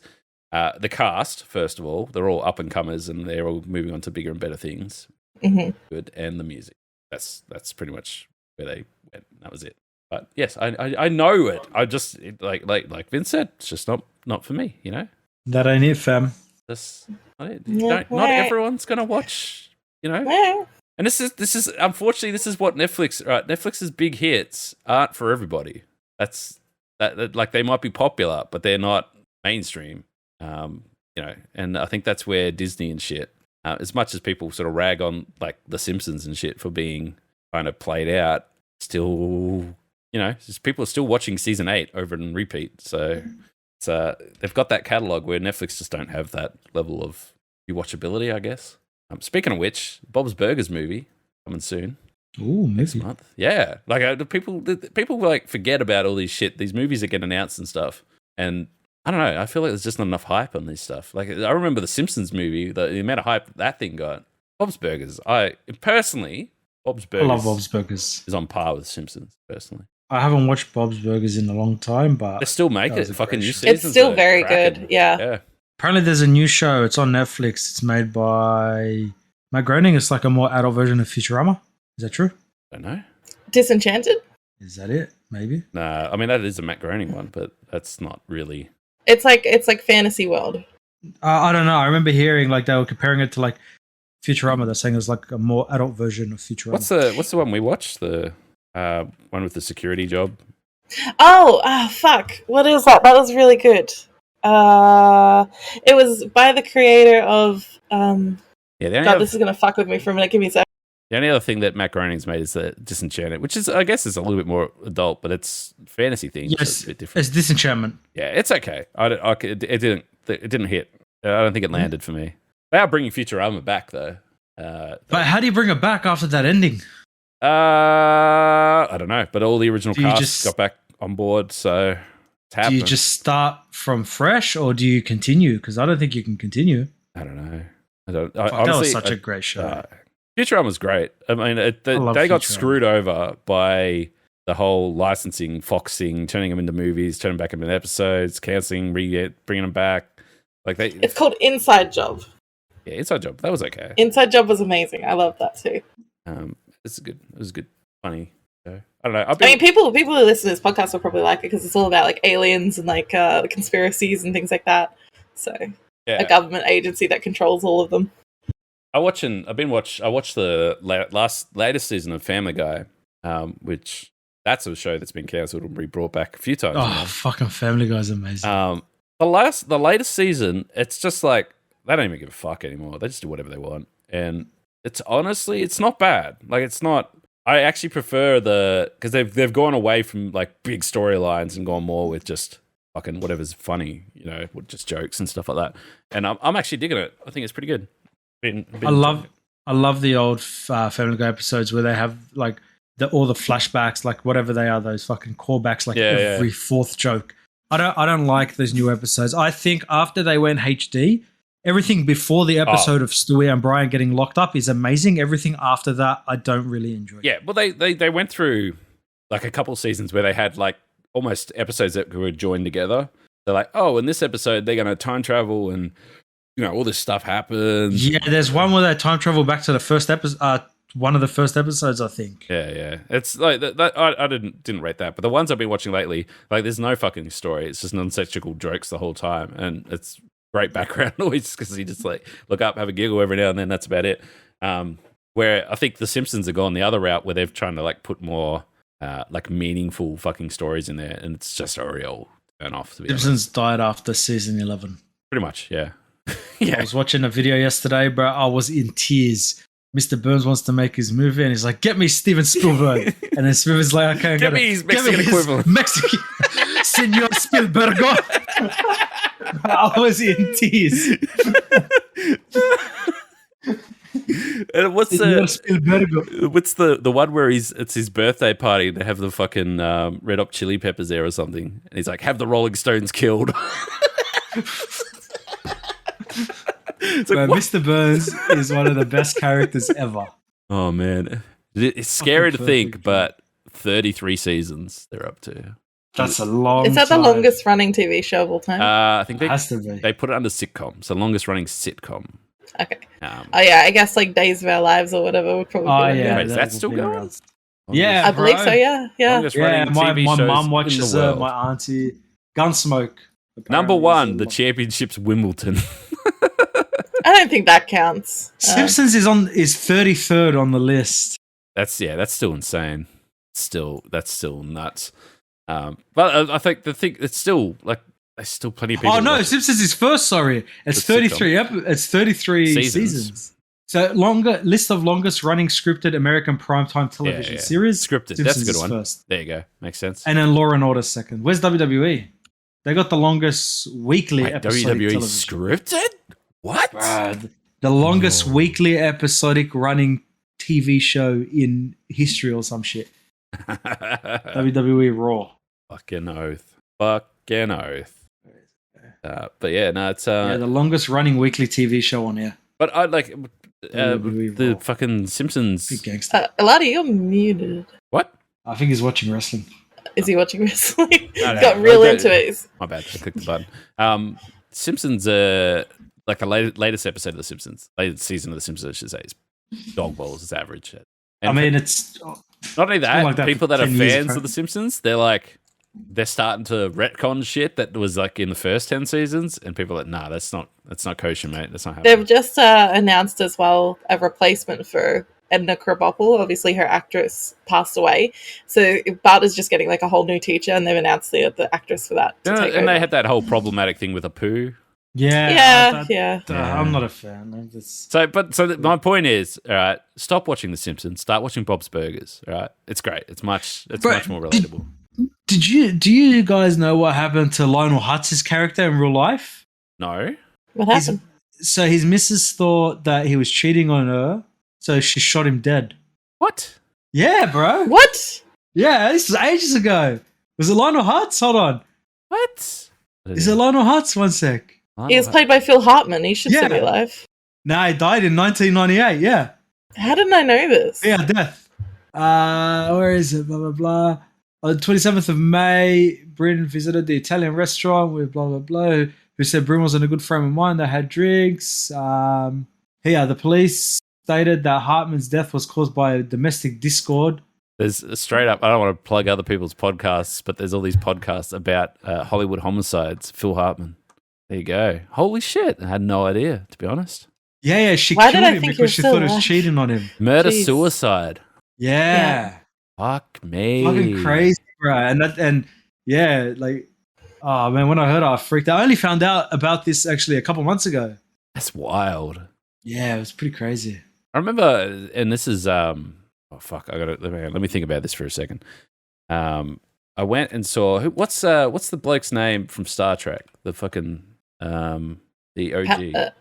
the cast. First of all, they're all up and comers, and they're all moving on to bigger and better things. Good, and the music. That's pretty much where they went. That was it. But yes, I know it. I just like Vince said, it's just not for me. That ain't it, fam. Not everyone's gonna watch. And this is unfortunately this is what Netflix. Right, Netflix's big hits aren't for everybody. That's like they might be popular, but they're not mainstream. And I think that's where Disney and shit. As much as people sort of rag on like The Simpsons and shit for being kind of played out, still just people are still watching season 8 over and repeat. So it's they've got that catalog where Netflix just don't have that level of rewatchability, I guess. Speaking of which, Bob's Burgers movie coming soon. Ooh, next month. Yeah, like people like forget about all these movies that get announced and stuff, and I don't know. I feel like there's just not enough hype on this stuff. Like I remember the Simpsons movie, the amount of hype that thing got. Bob's Burgers. Bob's Burgers. I love Bob's Burgers. Is on par with Simpsons, personally. I haven't watched Bob's Burgers in a long time, but they still make it. Fucking new seasons. It's still very good. Yeah. Apparently, there's a new show. It's on Netflix. It's made by Matt Groening. It's like a more adult version of Futurama. Is that true? I don't know. Disenchanted? Is that it? Maybe. Nah, I mean that is a Matt Groening one, but that's not really. It's like fantasy world. I don't know. I remember hearing like they were comparing it to like Futurama. They're saying it's like a more adult version of Futurama. What's the one we watched? The one with the security job. Oh, fuck! What is that? That was really good. It was by the creator of. This is gonna fuck with me for a minute. Give me a sec. The only other thing that Matt Groening's made is the Disenchanted, which is, I guess, is a little bit more adult, but it's fantasy thing. Yes, so it's a bit different. It's Disenchantment. Yeah, it's okay. It didn't hit. I don't think it landed for me. They are bringing Futurama back though. But how do you bring it back after that ending? I don't know, but all the original cast got back on board, so it's happening. Do you just start from fresh, or do you continue? Because I don't think you can continue. I don't know. Honestly, that was such a great show. Futurama was great. I mean, they got screwed over by the whole licensing, Foxing, turning them into movies, turning back into episodes, cancelling, bringing them back. It's called Inside Job. Yeah, Inside Job. That was okay. Inside Job was amazing. I loved that too. It was good, funny. I don't know. People who listen to this podcast will probably like it because it's all about like aliens and like the conspiracies and things like that. So a government agency that controls all of them. I watched the latest season of Family Guy, which that's a show that's been cancelled and re-brought back a few times. Oh, fucking Family Guy is amazing. The latest season, it's just like they don't even give a fuck anymore. They just do whatever they want, and it's not bad. Like it's not. I actually prefer because they've gone away from like big storylines and gone more with just fucking whatever's funny, with just jokes and stuff like that. And I'm actually digging it. I think it's pretty good. I love the old Family Guy episodes where they have like all the flashbacks, like whatever they are, those fucking callbacks, like every fourth joke. I don't like those new episodes. I think after they went HD, everything before the episode of Stewie and Brian getting locked up is amazing. Everything after that, I don't really enjoy. Yeah, well, they went through like a couple seasons where they had like almost episodes that were joined together. They're like, in this episode they're going to time travel and all this stuff happens. Yeah, there's one where they time travel back to the first episode. One of the first episodes, I think. Yeah. It's like that. I didn't rate that, but the ones I've been watching lately, like, there's no fucking story. It's just nonsensical jokes the whole time, and it's great background noise because you just like look up, have a giggle every now and then. That's about it. Where I think the Simpsons have gone the other route, where they've trying to like put more like meaningful fucking stories in there, and it's just a real turn off. Simpsons died after season 11. Pretty much, yeah. I was watching a video yesterday, bro. I was in tears. Mr. Burns wants to make his movie, and he's like, "Get me Steven Spielberg." And then Spielberg's like, "Okay, get me his Mexican equivalent, Mexican Senor Spielberg." I was in tears. And what's the one where it's his birthday party and they have the fucking Red Hot Chili Peppers there or something, and he's like, "Have the Rolling Stones killed." Like, Mr. Burns is one of the best characters ever. Oh man, it's scary to think, but 33 seasons they're up to. That's a long. Is that the longest running TV show of all time? I think they put it under sitcom. So longest running sitcom. Okay. I guess like Days of Our Lives or whatever would probably. Oh yeah, is that still going? Yeah, I believe so. Yeah. My mum watches it. My auntie. Gunsmoke. Number 1, the Championships Wimbledon. I don't think that counts. Simpsons is 33rd on the list. That's still insane. That's still nuts. But I think it's still like there's still plenty of people. Oh no, Simpsons is first. Sorry, it's 33. It's 33 seasons. So list of longest running scripted American primetime television series. Scripted. Simpsons That's a good one. First. There you go. Makes sense. And then Law and Order second. Where's WWE? They got the longest weekly episodic WWE television. scripted? What? Bruh, the longest weekly episodic running TV show in history or some shit. WWE Raw. Fucking oath. But yeah, no, it's the longest running weekly TV show on air. But I like the fucking Simpsons. Big gangster. Ilati, you're muted. What? I think he's watching wrestling. Is he watching wrestling? No, Got real into it. My bad. I clicked the button. Simpsons, like the latest episode of The Simpsons, latest season of The Simpsons, I should say, is dog balls. It's average. And I mean, it's not only that. Like that people that are 10 years, fans of The Simpsons, they're starting to retcon shit that was like in the first 10 seasons, and people are like, nah, that's not kosher, mate. That's not happening. They've just announced as well a replacement for Edna Krabappel. Obviously, her actress passed away, so Bart is just getting like a whole new teacher, and they've announced the actress for that. And they had that whole problematic thing with Apu. Yeah. I'm not a fan. So my point is, all right, stop watching The Simpsons. Start watching Bob's Burgers. All right, it's great. It's much more relatable. Do you guys know what happened to Lionel Hutz's character in real life? No. What happened? So his missus thought that he was cheating on her, so she shot him dead. What? Yeah, bro. What? Yeah, this was ages ago. Was it Lionel Hutz? Hold on. What? Is it Lionel Hutz? One sec. He was played by Phil Hartman. He should still be alive. No, he died in 1998. Yeah. How didn't I know this? Yeah, death. Where is it? Blah blah blah. On the 27th of May, Bryn visited the Italian restaurant with blah blah blah. Who said Bryn was in a good frame of mind. They had drinks. The police stated that Hartman's death was caused by a domestic discord. There's straight up, I don't want to plug other people's podcasts, but there's all these podcasts about Hollywood homicides. Phil Hartman. There you go. Holy shit. I had no idea, to be honest. Yeah, she killed him because she thought he was cheating on him. Murder-suicide. Yeah. Fuck me. Fucking crazy, bro. And oh man, when I heard it, I freaked out. I only found out about this actually a couple months ago. That's wild. Yeah, it was pretty crazy. I remember, and this is, let me think about this for a second. I went and saw, what's the bloke's name from Star Trek? The fucking, the OG.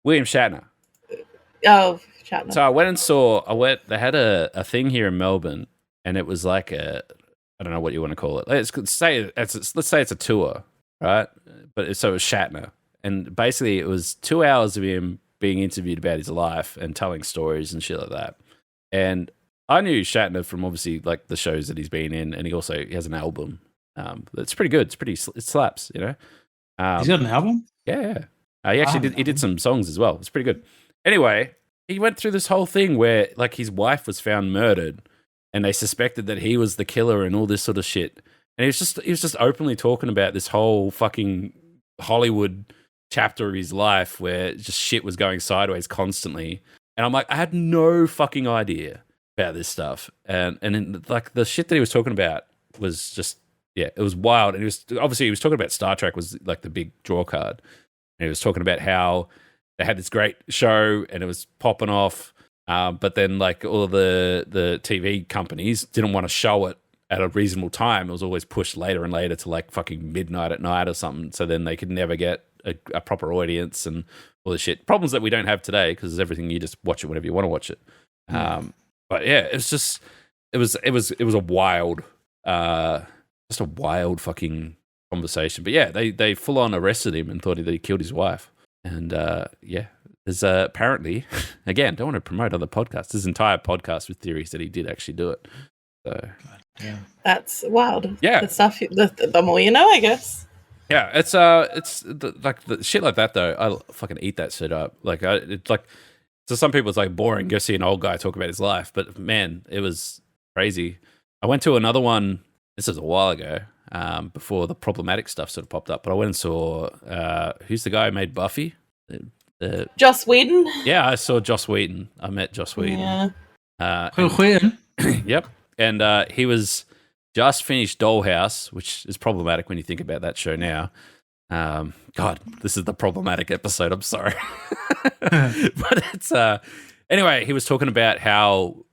William Shatner. Oh, Shatner. So I went and they had a thing here in Melbourne, and it was like I don't know what you want to call it. Let's say it's a tour, right? But so it was Shatner. And basically it was 2 hours of him being interviewed about his life and telling stories and shit like that. And I knew Shatner from obviously like the shows that he's been in, and he has an album that's pretty good. It slaps, you know. He's got an album? Yeah. He actually did some songs as well. It's pretty good. Anyway, he went through this whole thing where like his wife was found murdered, and they suspected that he was the killer and all this sort of shit. And he was just openly talking about this whole fucking Hollywood chapter of his life where just shit was going sideways constantly. And I'm like, I had no fucking idea about this stuff. And then, like the shit that he was talking about was just, it was wild. And he was talking about Star Trek was like the big draw card. And he was talking about how they had this great show and it was popping off. But then like all of the TV companies didn't want to show it at a reasonable time. It was always pushed later and later to like fucking midnight at night or something. So then they could never get a proper audience and all this shit. Problems that we don't have today because everything, you just watch it whenever you want to watch it. But yeah, it was a wild, just a wild fucking conversation. But yeah, they full on arrested him and thought that he killed his wife. And there's apparently, again, don't want to promote other podcasts. There's entire podcast with theories that he did actually do it. So that's wild. Yeah, the stuff. The more you know, I guess. Yeah, it's like the shit like that though. I fucking eat that shit up. Like to some people it's like boring. Go see an old guy talk about his life, but man, it was crazy. I went to another one. This was a while ago, before the problematic stuff sort of popped up. But I went and saw who's the guy who made Buffy? Joss Whedon. Yeah, I saw Joss Whedon. I met Joss Whedon. Yeah. Yep, and he was just finished Dollhouse, which is problematic when you think about that show now. God, this is the problematic episode. I'm sorry. But it's anyway, he was talking about how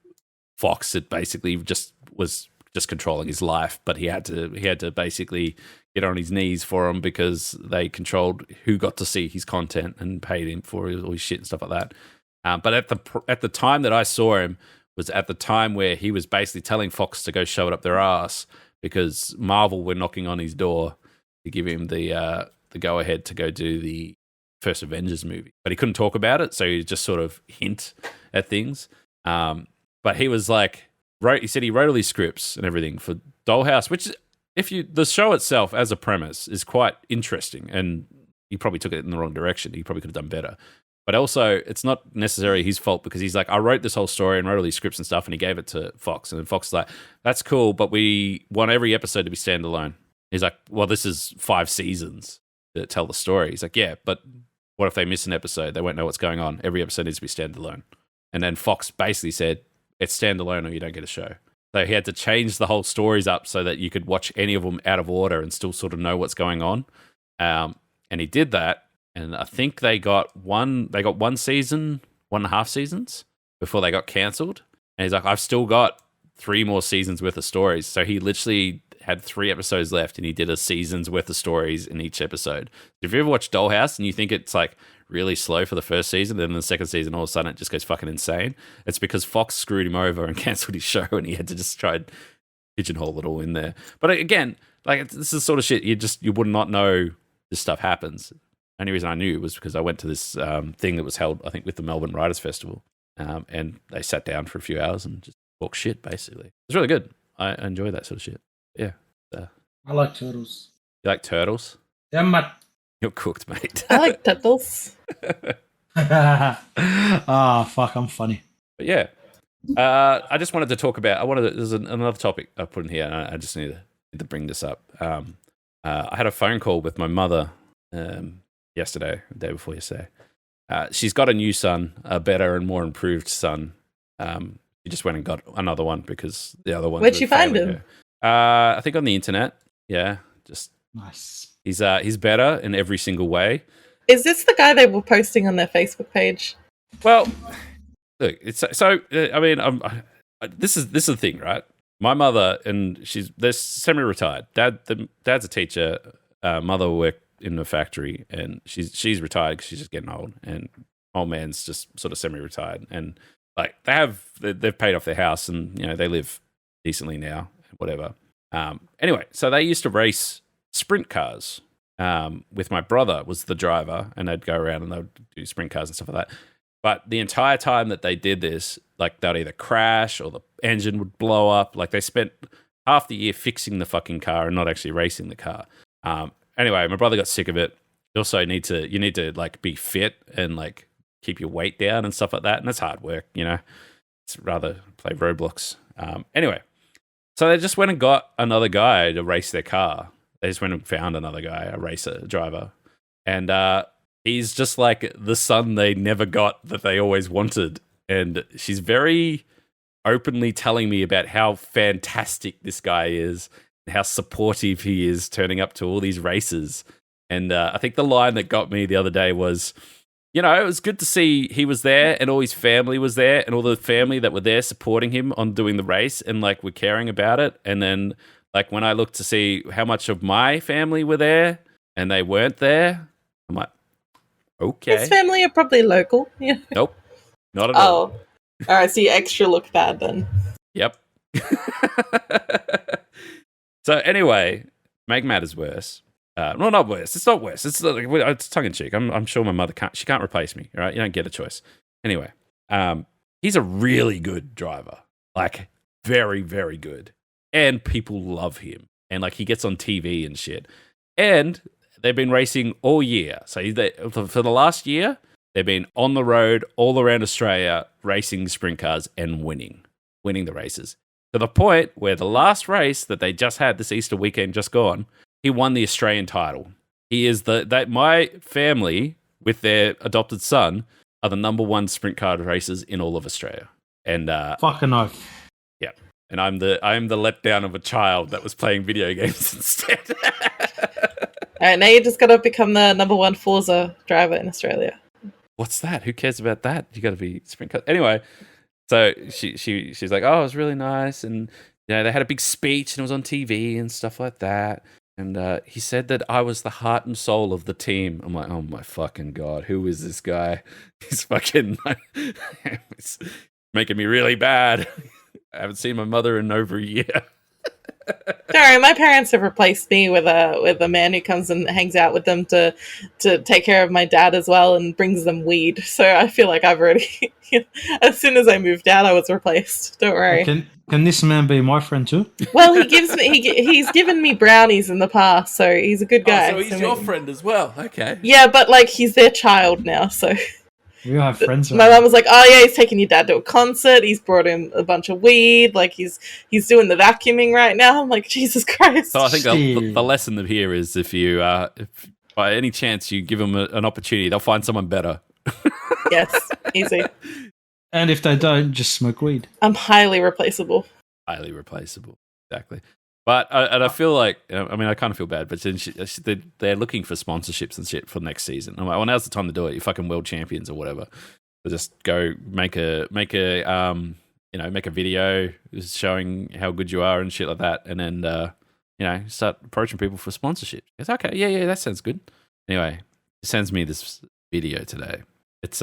Fox had basically was controlling his life, but he had to basically get on his knees for him because they controlled who got to see his content and paid him for all his shit and stuff like that. But at the time that I saw him was at the time where he was basically telling Fox to go shove it up their ass because Marvel were knocking on his door to give him the go ahead to go do the first Avengers movie, but he couldn't talk about it, so he just sort of hint at things. But he was like, he said he wrote all these scripts and everything for Dollhouse, which the show itself as a premise is quite interesting, and he probably took it in the wrong direction. He probably could have done better. But also, it's not necessarily his fault because he's like, I wrote this whole story and wrote all these scripts and stuff, and he gave it to Fox. And then Fox is like, that's cool, but we want every episode to be standalone. He's like, well, this is 5 seasons to tell the story. He's like, yeah, but what if they miss an episode? They won't know what's going on. Every episode needs to be standalone. And then Fox basically said, it's standalone or you don't get a show. So he had to change the whole stories up so that you could watch any of them out of order and still sort of know what's going on. And he did that. And I think they got one season, 1.5 seasons before they got cancelled. And he's like, I've still got 3 more seasons worth of stories. So he literally had 3 episodes left and he did a season's worth of stories in each episode. If you ever watch Dollhouse and you think it's like really slow for the first season, then the second season all of a sudden it just goes fucking insane, it's because Fox screwed him over and cancelled his show and he had to just try and pigeonhole it all in there. But again, like this is sort of shit you would not know this stuff happens. The only reason I knew was because I went to this thing that was held, I think, with the Melbourne Writers Festival, and they sat down for a few hours and just talked shit, basically. It was really good. I enjoy that sort of shit. Yeah. I like turtles. You like turtles? Yeah, mate. You're cooked, mate. I like turtles. Fuck, I'm funny. But yeah. I just wanted to talk about, there's another topic I put in here, and I just need to bring this up. I had a phone call with my mother yesterday, the day before yesterday. She's got a new son, a better and more improved son. She just went and got another one because the other one. Where'd you find him? I think on the internet. Yeah, just nice. He's better in every single way. Is this the guy they were posting on their Facebook page? Well, look, it's so. I mean, this is the thing, right? My mother and they're semi-retired. Dad's a teacher. Mother worked in a factory, and she's retired because she's just getting old, and old man's just sort of semi-retired, and like they've paid off their house, and you know they live decently now, whatever. Anyway, so they used to race sprint cars. With my brother was the driver, and they'd go around and they'd do sprint cars and stuff like that. But the entire time that they did this, like they'd either crash or the engine would blow up. Like they spent half the year fixing the fucking car and not actually racing the car. Anyway, my brother got sick of it. You also need to like be fit and like keep your weight down and stuff like that. And that's hard work, you know. It's rather play Roblox. Anyway, so they just went and got another guy to race their car. They just went and found another guy, a racer, driver. And he's just like the son they never got that they always wanted. And she's very openly telling me about how fantastic this guy is, how supportive he is, turning up to all these races. And I think the line that got me the other day was, you know, it was good to see he was there and all his family was there and all the family that were there supporting him on doing the race and like were caring about it. And then like when I looked to see how much of my family were there and they weren't there, I'm like, okay. His family are probably local. Yeah. Nope. Not at all. Oh. All right, so you extra look bad then. Yep. So anyway, make matters worse. Well, not worse. It's not worse. It's tongue in cheek. I'm sure my mother can't replace me. Right? You don't get a choice. Anyway, he's a really good driver. Like very, very good, and people love him. And like he gets on TV and shit. And they've been racing all year. So for the last year, they've been on the road all around Australia racing sprint cars and winning the races. To the point where the last race that they just had this Easter weekend just gone, he won the Australian title. He is my family with their adopted son are the number 1 sprint car racers in all of Australia. And fucking oath. Yeah. And I'm the letdown of a child that was playing video games instead. All right, now you just got to become the #1 Forza driver in Australia. What's that? Who cares about that? You got to be sprint car. Anyway, so she's like, oh, it was really nice, and they had a big speech, and it was on TV and stuff like that. And he said that I was the heart and soul of the team. I'm like, oh my fucking God, who is this guy? He's fucking it's making me really bad. I haven't seen my mother in over a year. Sorry, my parents have replaced me with a man who comes and hangs out with them to take care of my dad as well and brings them weed. So I feel like I've already, as soon as I moved out, I was replaced. Don't worry. Can this man be my friend too? Well, he's given me brownies in the past, so he's a good guy. Oh, so he's your friend as well. Okay. Yeah, but like he's their child now, so. We all have friends. My mum was like, "Oh yeah, he's taking your dad to a concert. He's brought him a bunch of weed. Like he's doing the vacuuming right now." I'm like, Jesus Christ. So I think the lesson here is if you, if by any chance you give them an opportunity, they'll find someone better. Yes, easy. And if they don't, just smoke weed. I'm highly replaceable. Highly replaceable, exactly. But I feel like, I mean, I kind of feel bad, but they're looking for sponsorships and shit for next season. I'm like, well, now's the time to do it. You're fucking world champions or whatever. So just go make a video showing how good you are and shit like that, and then start approaching people for sponsorship. It's okay, yeah, that sounds good. Anyway, he sends me this video today. It's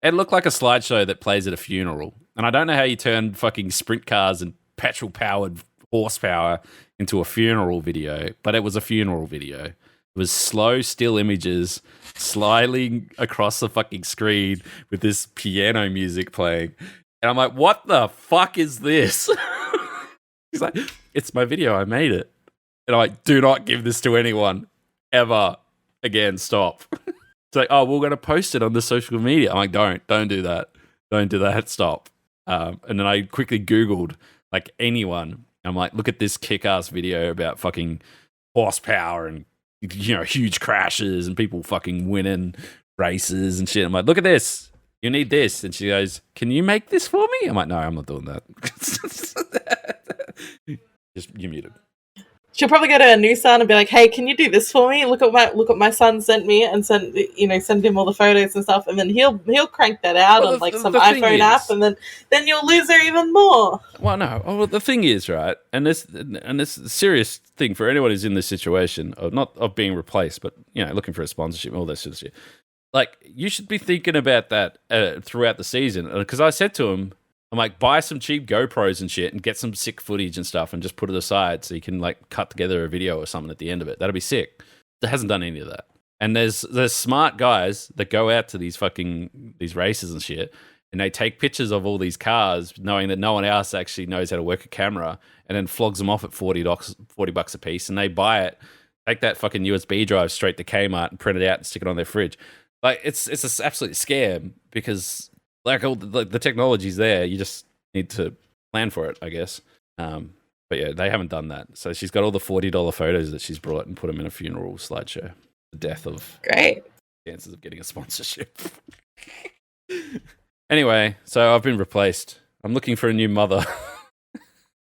it looked like a slideshow that plays at a funeral, and I don't know how you turn fucking sprint cars and petrol-powered horsepower into a funeral video, but it was a funeral video. It was slow, still images sliding across the fucking screen with this piano music playing. And I'm like, what the fuck is this? He's like, it's my video, I made it. And I'm like, do not give this to anyone, ever again, stop. It's like, oh, we're going to post it on the social media. I'm like, don't do that. Don't do that, stop. And then I quickly Googled, like, anyone. I'm like, look at this kick-ass video about fucking horsepower and, huge crashes and people fucking winning races and shit. I'm like, look at this. You need this. And she goes, can you make this for me? I'm like, no, I'm not doing that. You're muted. She'll probably go to a new son and be like, "Hey, can you do this for me? Look what my son sent me," and send him all the photos and stuff, and then he'll crank that out on some iPhone app, and then you'll lose her even more. Well, no. Well, the thing is, right, and this a serious thing for anyone who's in this situation of not of being replaced, but looking for a sponsorship, all that sort of shit. Like, you should be thinking about that throughout the season, because I said to him, I'm like, buy some cheap GoPros and shit and get some sick footage and stuff and just put it aside so you can like cut together a video or something at the end of it. That'll be sick. It hasn't done any of that. And there's smart guys that go out to these races and shit, and they take pictures of all these cars knowing that no one else actually knows how to work a camera, and then flogs them off at $40 a piece, and they buy it, take that fucking USB drive straight to Kmart and print it out and stick it on their fridge. Like, it's an absolute scam because like all the technology's there, you just need to plan for it, I guess. But yeah, they haven't done that. So she's got all the $40 photos that she's brought and put them in a funeral slideshow. The death of great chances of getting a sponsorship. Anyway, so I've been replaced. I'm looking for a new mother.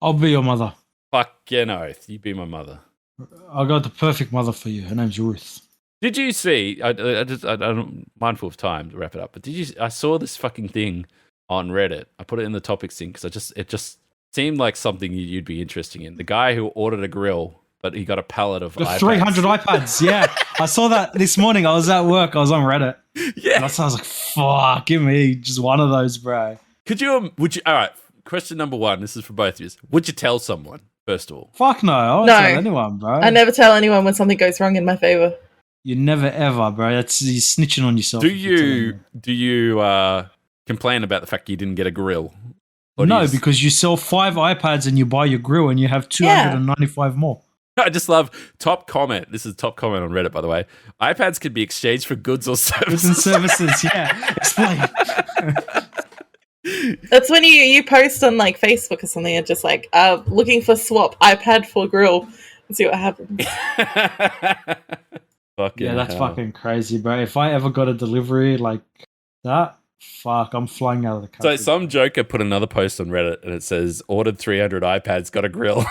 I'll be your mother. Fucking oath, you be my mother. I got the perfect mother for you. Her name's Ruth. Did you see? I'm mindful of time to wrap it up. But I saw this fucking thing on Reddit. I put it in the topics thing because it just seemed like something you'd be interested in. The guy who ordered a grill, but he got a pallet of iPads. 300 iPads. Yeah, I saw that this morning. I was at work. I was on Reddit. Yeah, and I was like, "Fuck, give me just one of those, bro." Would you? All right. Question number one. This is for both of you. Would you tell someone first of all? Fuck no. I won't tell anyone, bro. I never tell anyone when something goes wrong in my favor. You never ever, bro. You're snitching on yourself. Do you complain about the fact you didn't get a grill? No, because you sell 5 iPads and you buy your grill and you have 295 more. I just love top comment. This is top comment on Reddit, by the way. iPads can be exchanged for goods or services. Goods and services, yeah. Explain. That's when you post on like Facebook or something and just like looking for swap iPad for grill and see what happens. That's fucking crazy, bro. If I ever got a delivery like that, fuck, I'm flying out of the country. So some joker put another post on Reddit and it says, ordered 300 iPads, got a grill.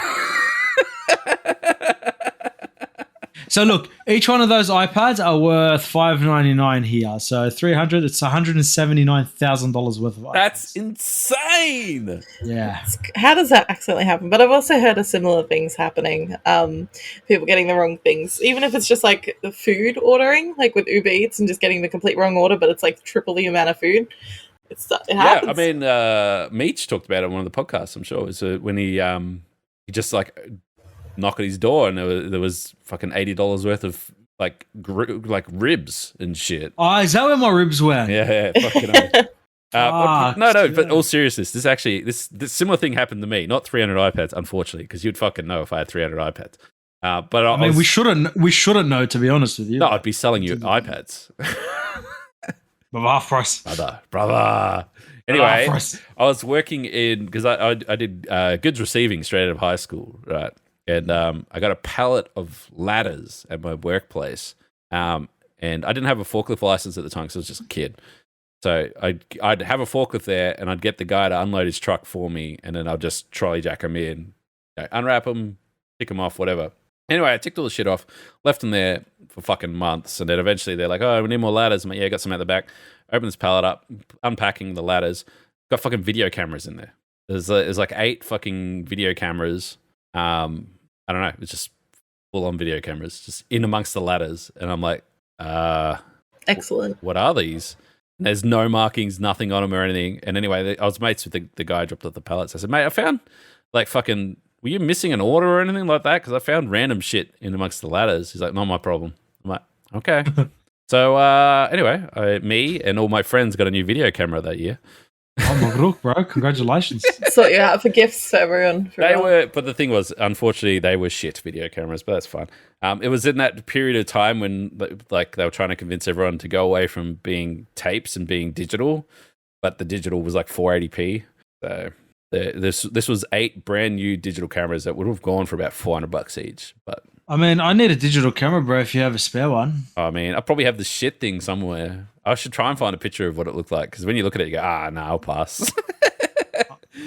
So look, each one of those iPads are worth $599 here. So 300. It's $179,000 worth of iPads. That's insane. Yeah. How does that accidentally happen? But I've also heard of similar things happening. People getting the wrong things, even if it's just like the food ordering, like with Uber Eats, and just getting the complete wrong order, but it's like triple the amount of food. It happens. I mean, Meech talked about it on one of the podcasts. I'm sure it was when he just like knocked at his door and there was fucking $80 worth of like ribs and shit. Oh, is that where my ribs were? Yeah, fucking hell. But all seriousness, this similar thing happened to me. Not 300 iPads, unfortunately, because you'd fucking know if I had 300 iPads. But I mean, we shouldn't know, to be honest with you. No, I'd be selling you iPads. Half price. Brother. Anyway, I was working because I did goods receiving straight out of high school, right? And I got a pallet of ladders at my workplace. And I didn't have a forklift license at the time because I was just a kid. So I'd have a forklift there and I'd get the guy to unload his truck for me. And then I'll just trolley jack them in, unwrap them, pick them off, whatever. Anyway, I ticked all the shit off, left them there for fucking months. And then eventually they're like, oh, we need more ladders. I'm like, yeah, got some at the back. Open this pallet up, unpacking the ladders. Got fucking video cameras in there. There's like 8 fucking video cameras. I don't know. It's just full on video cameras just in amongst the ladders. And I'm like, excellent. What are these? And there's no markings, nothing on them or anything. And anyway, I was mates with the guy who dropped off the pallets. I said, mate, I found like fucking, were you missing an order or anything like that? Because I found random shit in amongst the ladders. He's like, not my problem. I'm like, okay. So anyway, me and all my friends got a new video camera that year. Oh my god, bro! Congratulations. Sort you out for gifts for everyone. But the thing was, unfortunately, they were shit video cameras. But that's fine. It was in that period of time when, like, they were trying to convince everyone to go away from being tapes and being digital, but the digital was like 480p. So this was 8 brand new digital cameras that would have gone for about $400 each. But I mean, I need a digital camera, bro. If you have a spare one. I mean, I probably have the shit thing somewhere. I should try and find a picture of what it looked like because when you look at it, you go, I'll pass.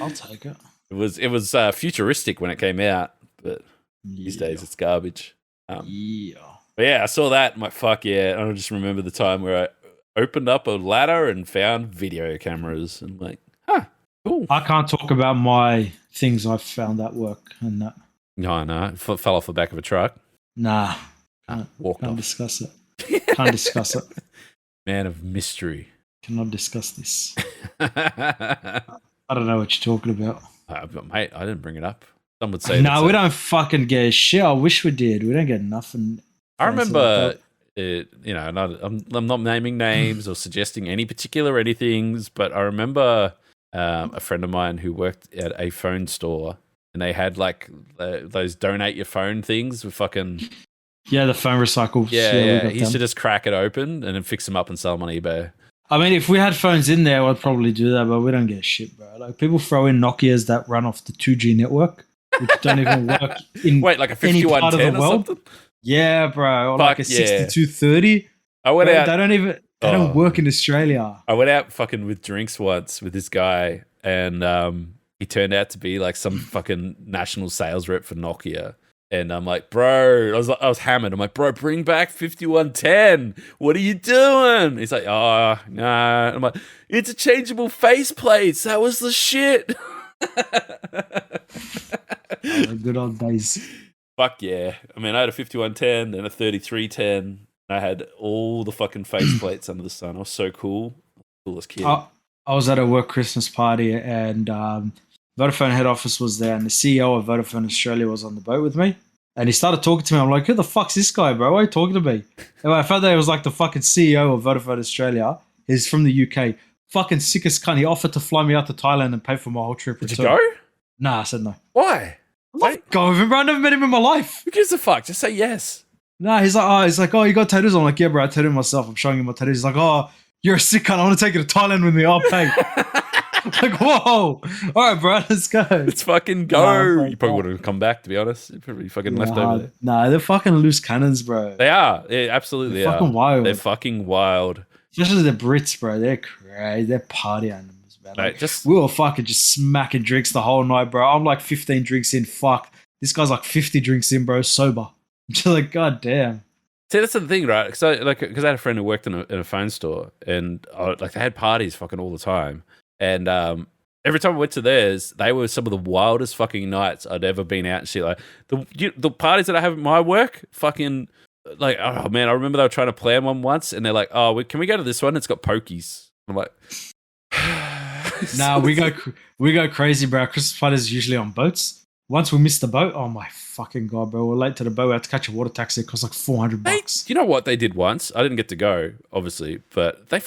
I'll take it. It was futuristic when it came out, but these days it's garbage. But yeah, I saw that. I'm like, fuck yeah! And I just remember the time where I opened up a ladder and found video cameras, and like, cool. I can't talk about my things I found at work and that. No, it fell off the back of a truck. Nah, can't discuss it. Can't discuss it. Man of mystery. Cannot discuss this. I don't know what you're talking about. But mate, I didn't bring it up. Some would say no, we don't fucking get shit. I wish we did. We don't get nothing. I remember, I'm not naming names or suggesting any particular anythings, but I remember a friend of mine who worked at a phone store and they had like those donate your phone things with fucking... Yeah, the phone recycles. Yeah. He used to just crack it open and then fix them up and sell them on eBay. I mean, if we had phones in there, I'd probably do that, but we don't get shit, bro. Like, people throw in Nokias that run off the 2G network, which don't even work in like a any part of the world. Something? Yeah, bro. Or like a 6230. I went out. They don't work in Australia. I went out fucking with drinks once with this guy, and he turned out to be like some fucking national sales rep for Nokia. And I'm like, bro, I was hammered. I'm like, bro, bring back 5110. What are you doing? He's like, oh, nah. I'm like, interchangeable faceplates. That was the shit. Good old days. Fuck yeah. I mean, I had a 5110, then a 3310. I had all the fucking faceplates under the sun. I was so cool. Coolest kid. I was at a work Christmas party and Vodafone head office was there and the CEO of Vodafone Australia was on the boat with me. And he started talking to me. I'm like, who the fuck's this guy, bro? Why are you talking to me? And I found out it was like the fucking CEO of Vodafone Australia. He's from the UK. Fucking sickest cunt. He offered to fly me out to Thailand and pay for my whole trip. Did you go? Nah, I said no. Why? I'm not going with him, bro. I never met him in my life. Who gives a fuck? Just say yes. Nah, he's like, oh, you got tattoos? I'm like, yeah, bro, I tattooed myself. I'm showing him my tattoos. He's like, oh, you're a sick cunt. I want to take you to Thailand with me. I'll pay. Like, whoa. All right, bro, let's go. Let's fucking go. You probably would have come back, to be honest. You probably fucking left over there. Nah, they're fucking loose cannons, bro. They are. They absolutely they're fucking wild. They're fucking wild. Especially the Brits, bro. They're crazy. They're party animals, man. Like, we were fucking just smacking drinks the whole night, bro. I'm like 15 drinks in. Fuck. This guy's like 50 drinks in, bro. Sober. Just like, God damn. See, that's the thing, right? Because I had a friend who worked in a phone store, and like they had parties fucking all the time, and every time I went to theirs, they were some of the wildest fucking nights I'd ever been out and shit. Like the parties that I have at my work, fucking like, oh man, I remember they were trying to plan one once, and they're like, oh, can we go to this one? It's got pokies. I'm like, nah, we go crazy, bro. Christmas parties is usually on boats. Once we missed the boat, oh my fucking God, bro. We're late to the boat. We had to catch a water taxi. It cost like $400. You know what they did once? I didn't get to go, obviously, but they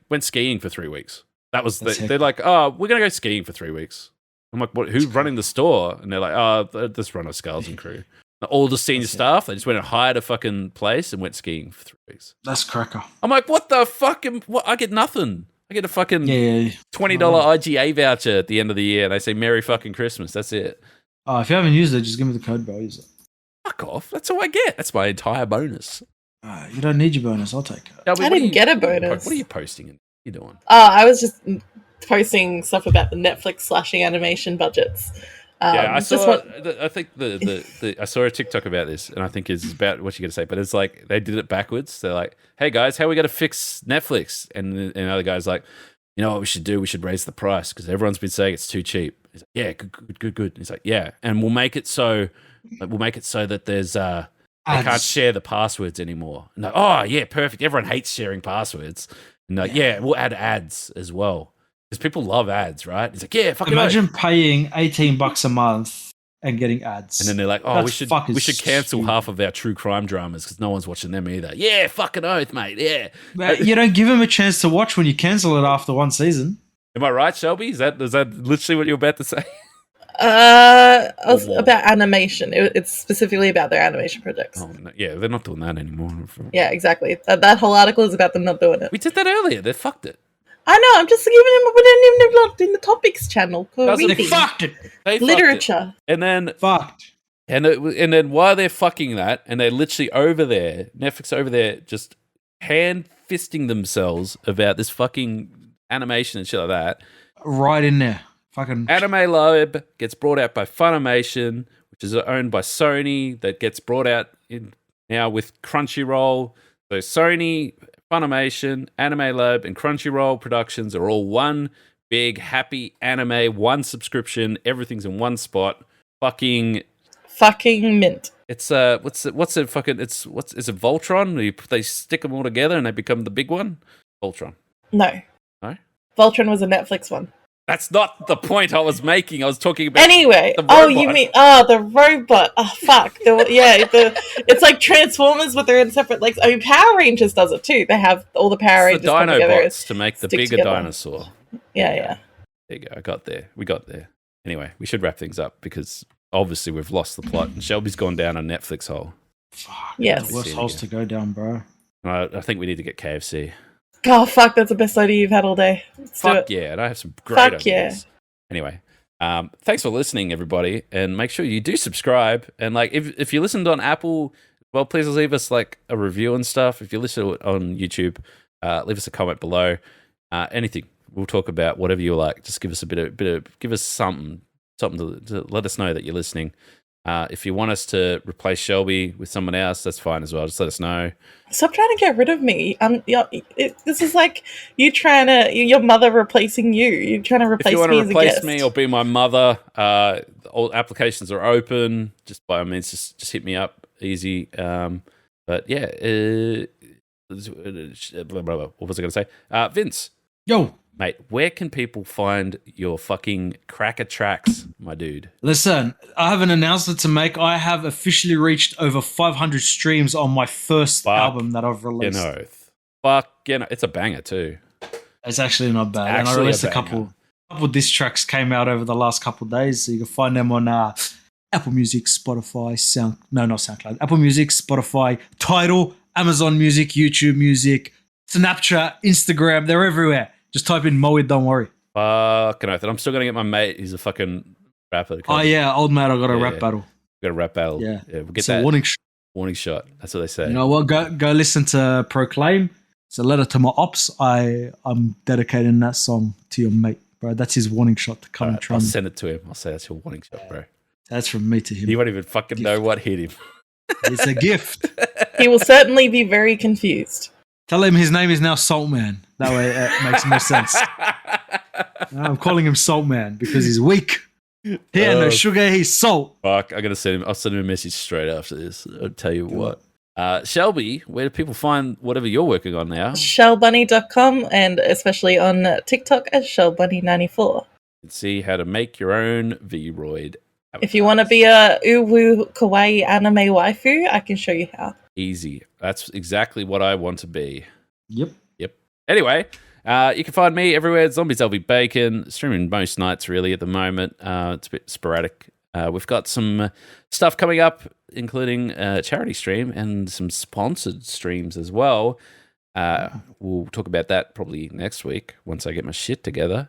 went skiing for 3 weeks. That was they're like, oh, we're gonna go skiing for 3 weeks. I'm like, what? Who's running the store? And they're like, oh, this runner Skulls and crew. All the senior staff, they just went and hired a fucking place and went skiing for 3 weeks. That's cracker. I'm like, what the fuck? I get nothing. I get a fucking $20 IGA voucher at the end of the year, and they say Merry fucking Christmas. That's it. Oh, if you haven't used it, just give me the code, bro. I'll use it. Fuck off. That's all I get. That's my entire bonus. You don't need your bonus. I'll take it. Shelby, I didn't get a bonus. What are you posting? What are you doing? I was just posting stuff about the Netflix slashing animation budgets. I saw. I think I saw a TikTok about this, and I think it's about what you're going to say. But it's like they did it backwards. They're like, "Hey guys, how are we going to fix Netflix?" And other guys like, "You know what we should do? We should raise the price because everyone's been saying it's too cheap." He's like, "Yeah, good." He's like, "Yeah, and we'll make it so that there's they can't share the passwords anymore." And like, "Oh yeah, perfect. Everyone hates sharing passwords." And like, yeah, we'll add ads as well. Because people love ads, right? It's like, yeah, fucking imagine paying $18 a month and getting ads. And then they're like, oh, we should cancel half of our true crime dramas because no one's watching them either. Yeah, fucking oath, mate. Yeah. But you don't give them a chance to watch when you cancel it after one season. Am I right, Shelby? Is that literally what you're about to say? About animation. It's specifically about their animation projects. Oh, no, yeah, they're not doing that anymore. Yeah, exactly. That whole article is about them not doing it. We did that earlier. They fucked it. I know. I'm just giving them. We didn't even in the topics channel. They fucked it. They literature. Fucked it. And then fucked. And then while they're fucking that, and they're literally over there, Netflix over there, just hand fisting themselves about this fucking animation and shit like that. Right in there. Fucking Anime Lab gets brought out by Funimation, which is owned by Sony, that gets brought out in now with Crunchyroll. So Sony, Funimation, Anime Lab, and Crunchyroll Productions are all one big happy anime, one subscription. Everything's in one spot. Fucking mint. It's what's it fucking is it Voltron? They stick them all together and they become the big one. Voltron. No. Voltron was a Netflix one. That's not the point I was making. I was talking about anyway. Oh, you mean the robot? Oh, fuck. It's like Transformers, but they're in separate legs. I mean, Power Rangers does it too. They have all the Power Rangers the Dinobots to make the bigger dinosaur. Yeah. There you go. We got there. Anyway, we should wrap things up because obviously we've lost the plot and Shelby's gone down a Netflix hole. Fuck. Yes. Worst holes to go down, bro. I think we need to get KFC. Oh, fuck, that's the best idea you've had all day. Fuck yeah, and I have some great ideas. Yeah. Anyway, thanks for listening, everybody, and make sure you do subscribe. And like, if you listened on Apple, well, please leave us like a review and stuff. If you listen on YouTube, leave us a comment below. Anything, we'll talk about whatever you like. Just give us give us something to let us know that you're listening. If you want us to replace Shelby with someone else, that's fine as well. Just let us know. Stop trying to get rid of me. This is like you trying to your mother replacing you. You're trying to replace me as a guest. If you want to replace me or be my mother, all applications are open. Just by all means, just hit me up. Easy. But yeah, what was I going to say? Vince. Yo. Mate, where can people find your fucking cracker tracks, my dude? Listen, I have an announcement to make. I have officially reached over 500 streams on my first album that I've released. It's a banger too. It's actually not bad. And I released a couple diss tracks came out over the last couple of days, so you can find them on Apple Music, Spotify, not SoundCloud. Apple Music, Spotify, Tidal, Amazon Music, YouTube Music, Snapchat, Instagram. They're everywhere. Just type in Moey Don't worry. Fucking oath. And I'm still going to get my mate. He's a fucking rapper. Oh, yeah. Old mate, I got a rap battle. Got a rap battle. Yeah. We'll get it's that. A warning shot. Warning shot. That's what they say. You know what? Go listen to Proclaim. It's a letter to my ops. I'm dedicating that song to your mate, bro. That's his warning shot to come and try. I'll send it to him. I'll say that's your warning shot, bro. That's from me to him. He won't even fucking know what hit him. It's a gift. He will certainly be very confused. Tell him his name is now Saltman. That way it makes more sense. I'm calling him Saltman because he's weak. He ain't no sugar, he's salt. Fuck, I'll send him a message straight after this. I'll tell you what. Shelby, where do people find whatever you're working on now? Shellbunny.com and especially on TikTok as Shellbunny94. You can see how to make your own V-Roid. If you want to be a uwu kawaii anime waifu, I can show you how. Easy. That's exactly what I want to be. Yep. Anyway, you can find me everywhere. ZombiesLvBacon, streaming most nights really at the moment. It's a bit sporadic. We've got some stuff coming up, including a charity stream and some sponsored streams as well. We'll talk about that probably next week once I get my shit together.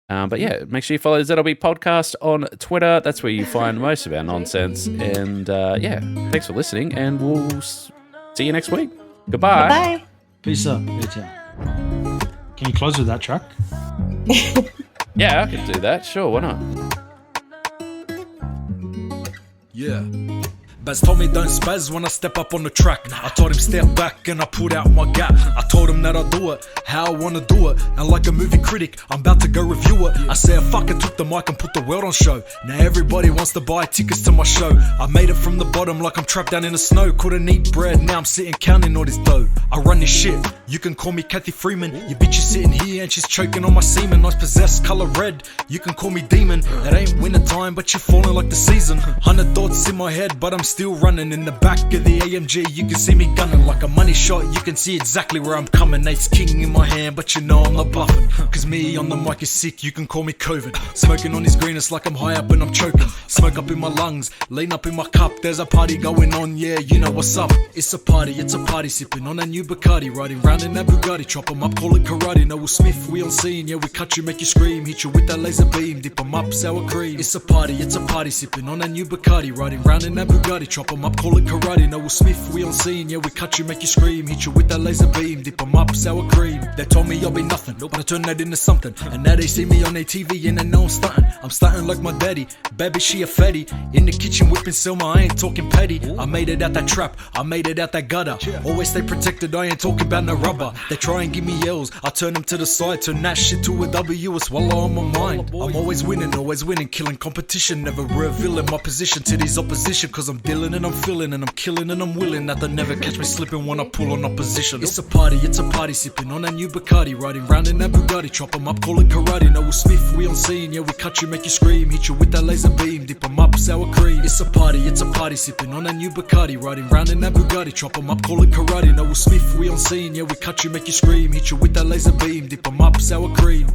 But yeah, make sure you follow ZLB Podcast on Twitter. That's where you find most of our nonsense. And yeah, thanks for listening, and we'll see you next week. Goodbye. Bye. Peace up. Can you close with that track? Yeah, I can do that. Sure, why not? Yeah. Baz told me don't spaz when I step up on the track. I told him step back and I pulled out my gap. I told him that I do it how I wanna do it, and like a movie critic, I'm about to go review it. I said fuck it, took the mic and put the world on show. Now everybody wants to buy tickets to my show. I made it from the bottom like I'm trapped down in the snow. Couldn't eat bread, now I'm sitting counting all this dough. I run this shit, you can call me Kathy Freeman. Your bitch is sitting here and she's choking on my semen. Nice possessed color red, you can call me demon. It ain't winter time but you're falling like the season. 100 thoughts in my head but I'm still running. In the back of the AMG you can see me gunning like a money shot. You can see exactly where I'm coming. Ace king in my hand but you know I'm not bluffing. Cause me on the mic is sick, you can call me COVID. Smoking on this green, it's like I'm high up and I'm choking. Smoke up in my lungs, lean up in my cup. There's a party going on, yeah, you know what's up. It's a party sipping on a new Bacardi. Riding round in that Bugatti, chop 'em up, call it karate. No Will Smith, we on scene, yeah, we cut you, make you scream. Hit you with that laser beam, dip 'em up, sour cream. It's a party sipping on a new Bacardi. Riding round in that Bugatti, chop 'em up, call it karate. No Will Smith, we on scene, yeah, we cut you, make you scream. Hit you with that laser beam, dip 'em up, sour cream. They told me I'll be nothing, but I turned that into something. And now they see me on their TV and they know I'm stunting. I'm stunting like my daddy, baby she a fatty. In the kitchen whipping Selma, I ain't talking petty. I made it out that trap, I made it out that gutter. Always stay protected, I ain't talking about no rubber. They try and give me L's, I turn them to the side. Turn that shit to a W, a swallow on my mind. I'm always winning, killing competition. Never revealing my position to these opposition. Cause I'm dealing and I'm feeling and I'm killing and I'm willing. That they never catch me slipping when I pull on opposition. It's a party sipping on a new Bacardi. Riding round in that Bugatti, chop 'em up, call it karate. No Will Smith, we on scene, yeah, we cut you, make you scream. Hit you with that laser beam, dip 'em up, sour cream. It's a party sipping on a new Bacardi. Riding round in that Bugatti, chop 'em up, call it karate. No Will Smith, we on scene, yeah, we cut you, make you scream. Hit you with that laser beam, dip 'em up, sour cream.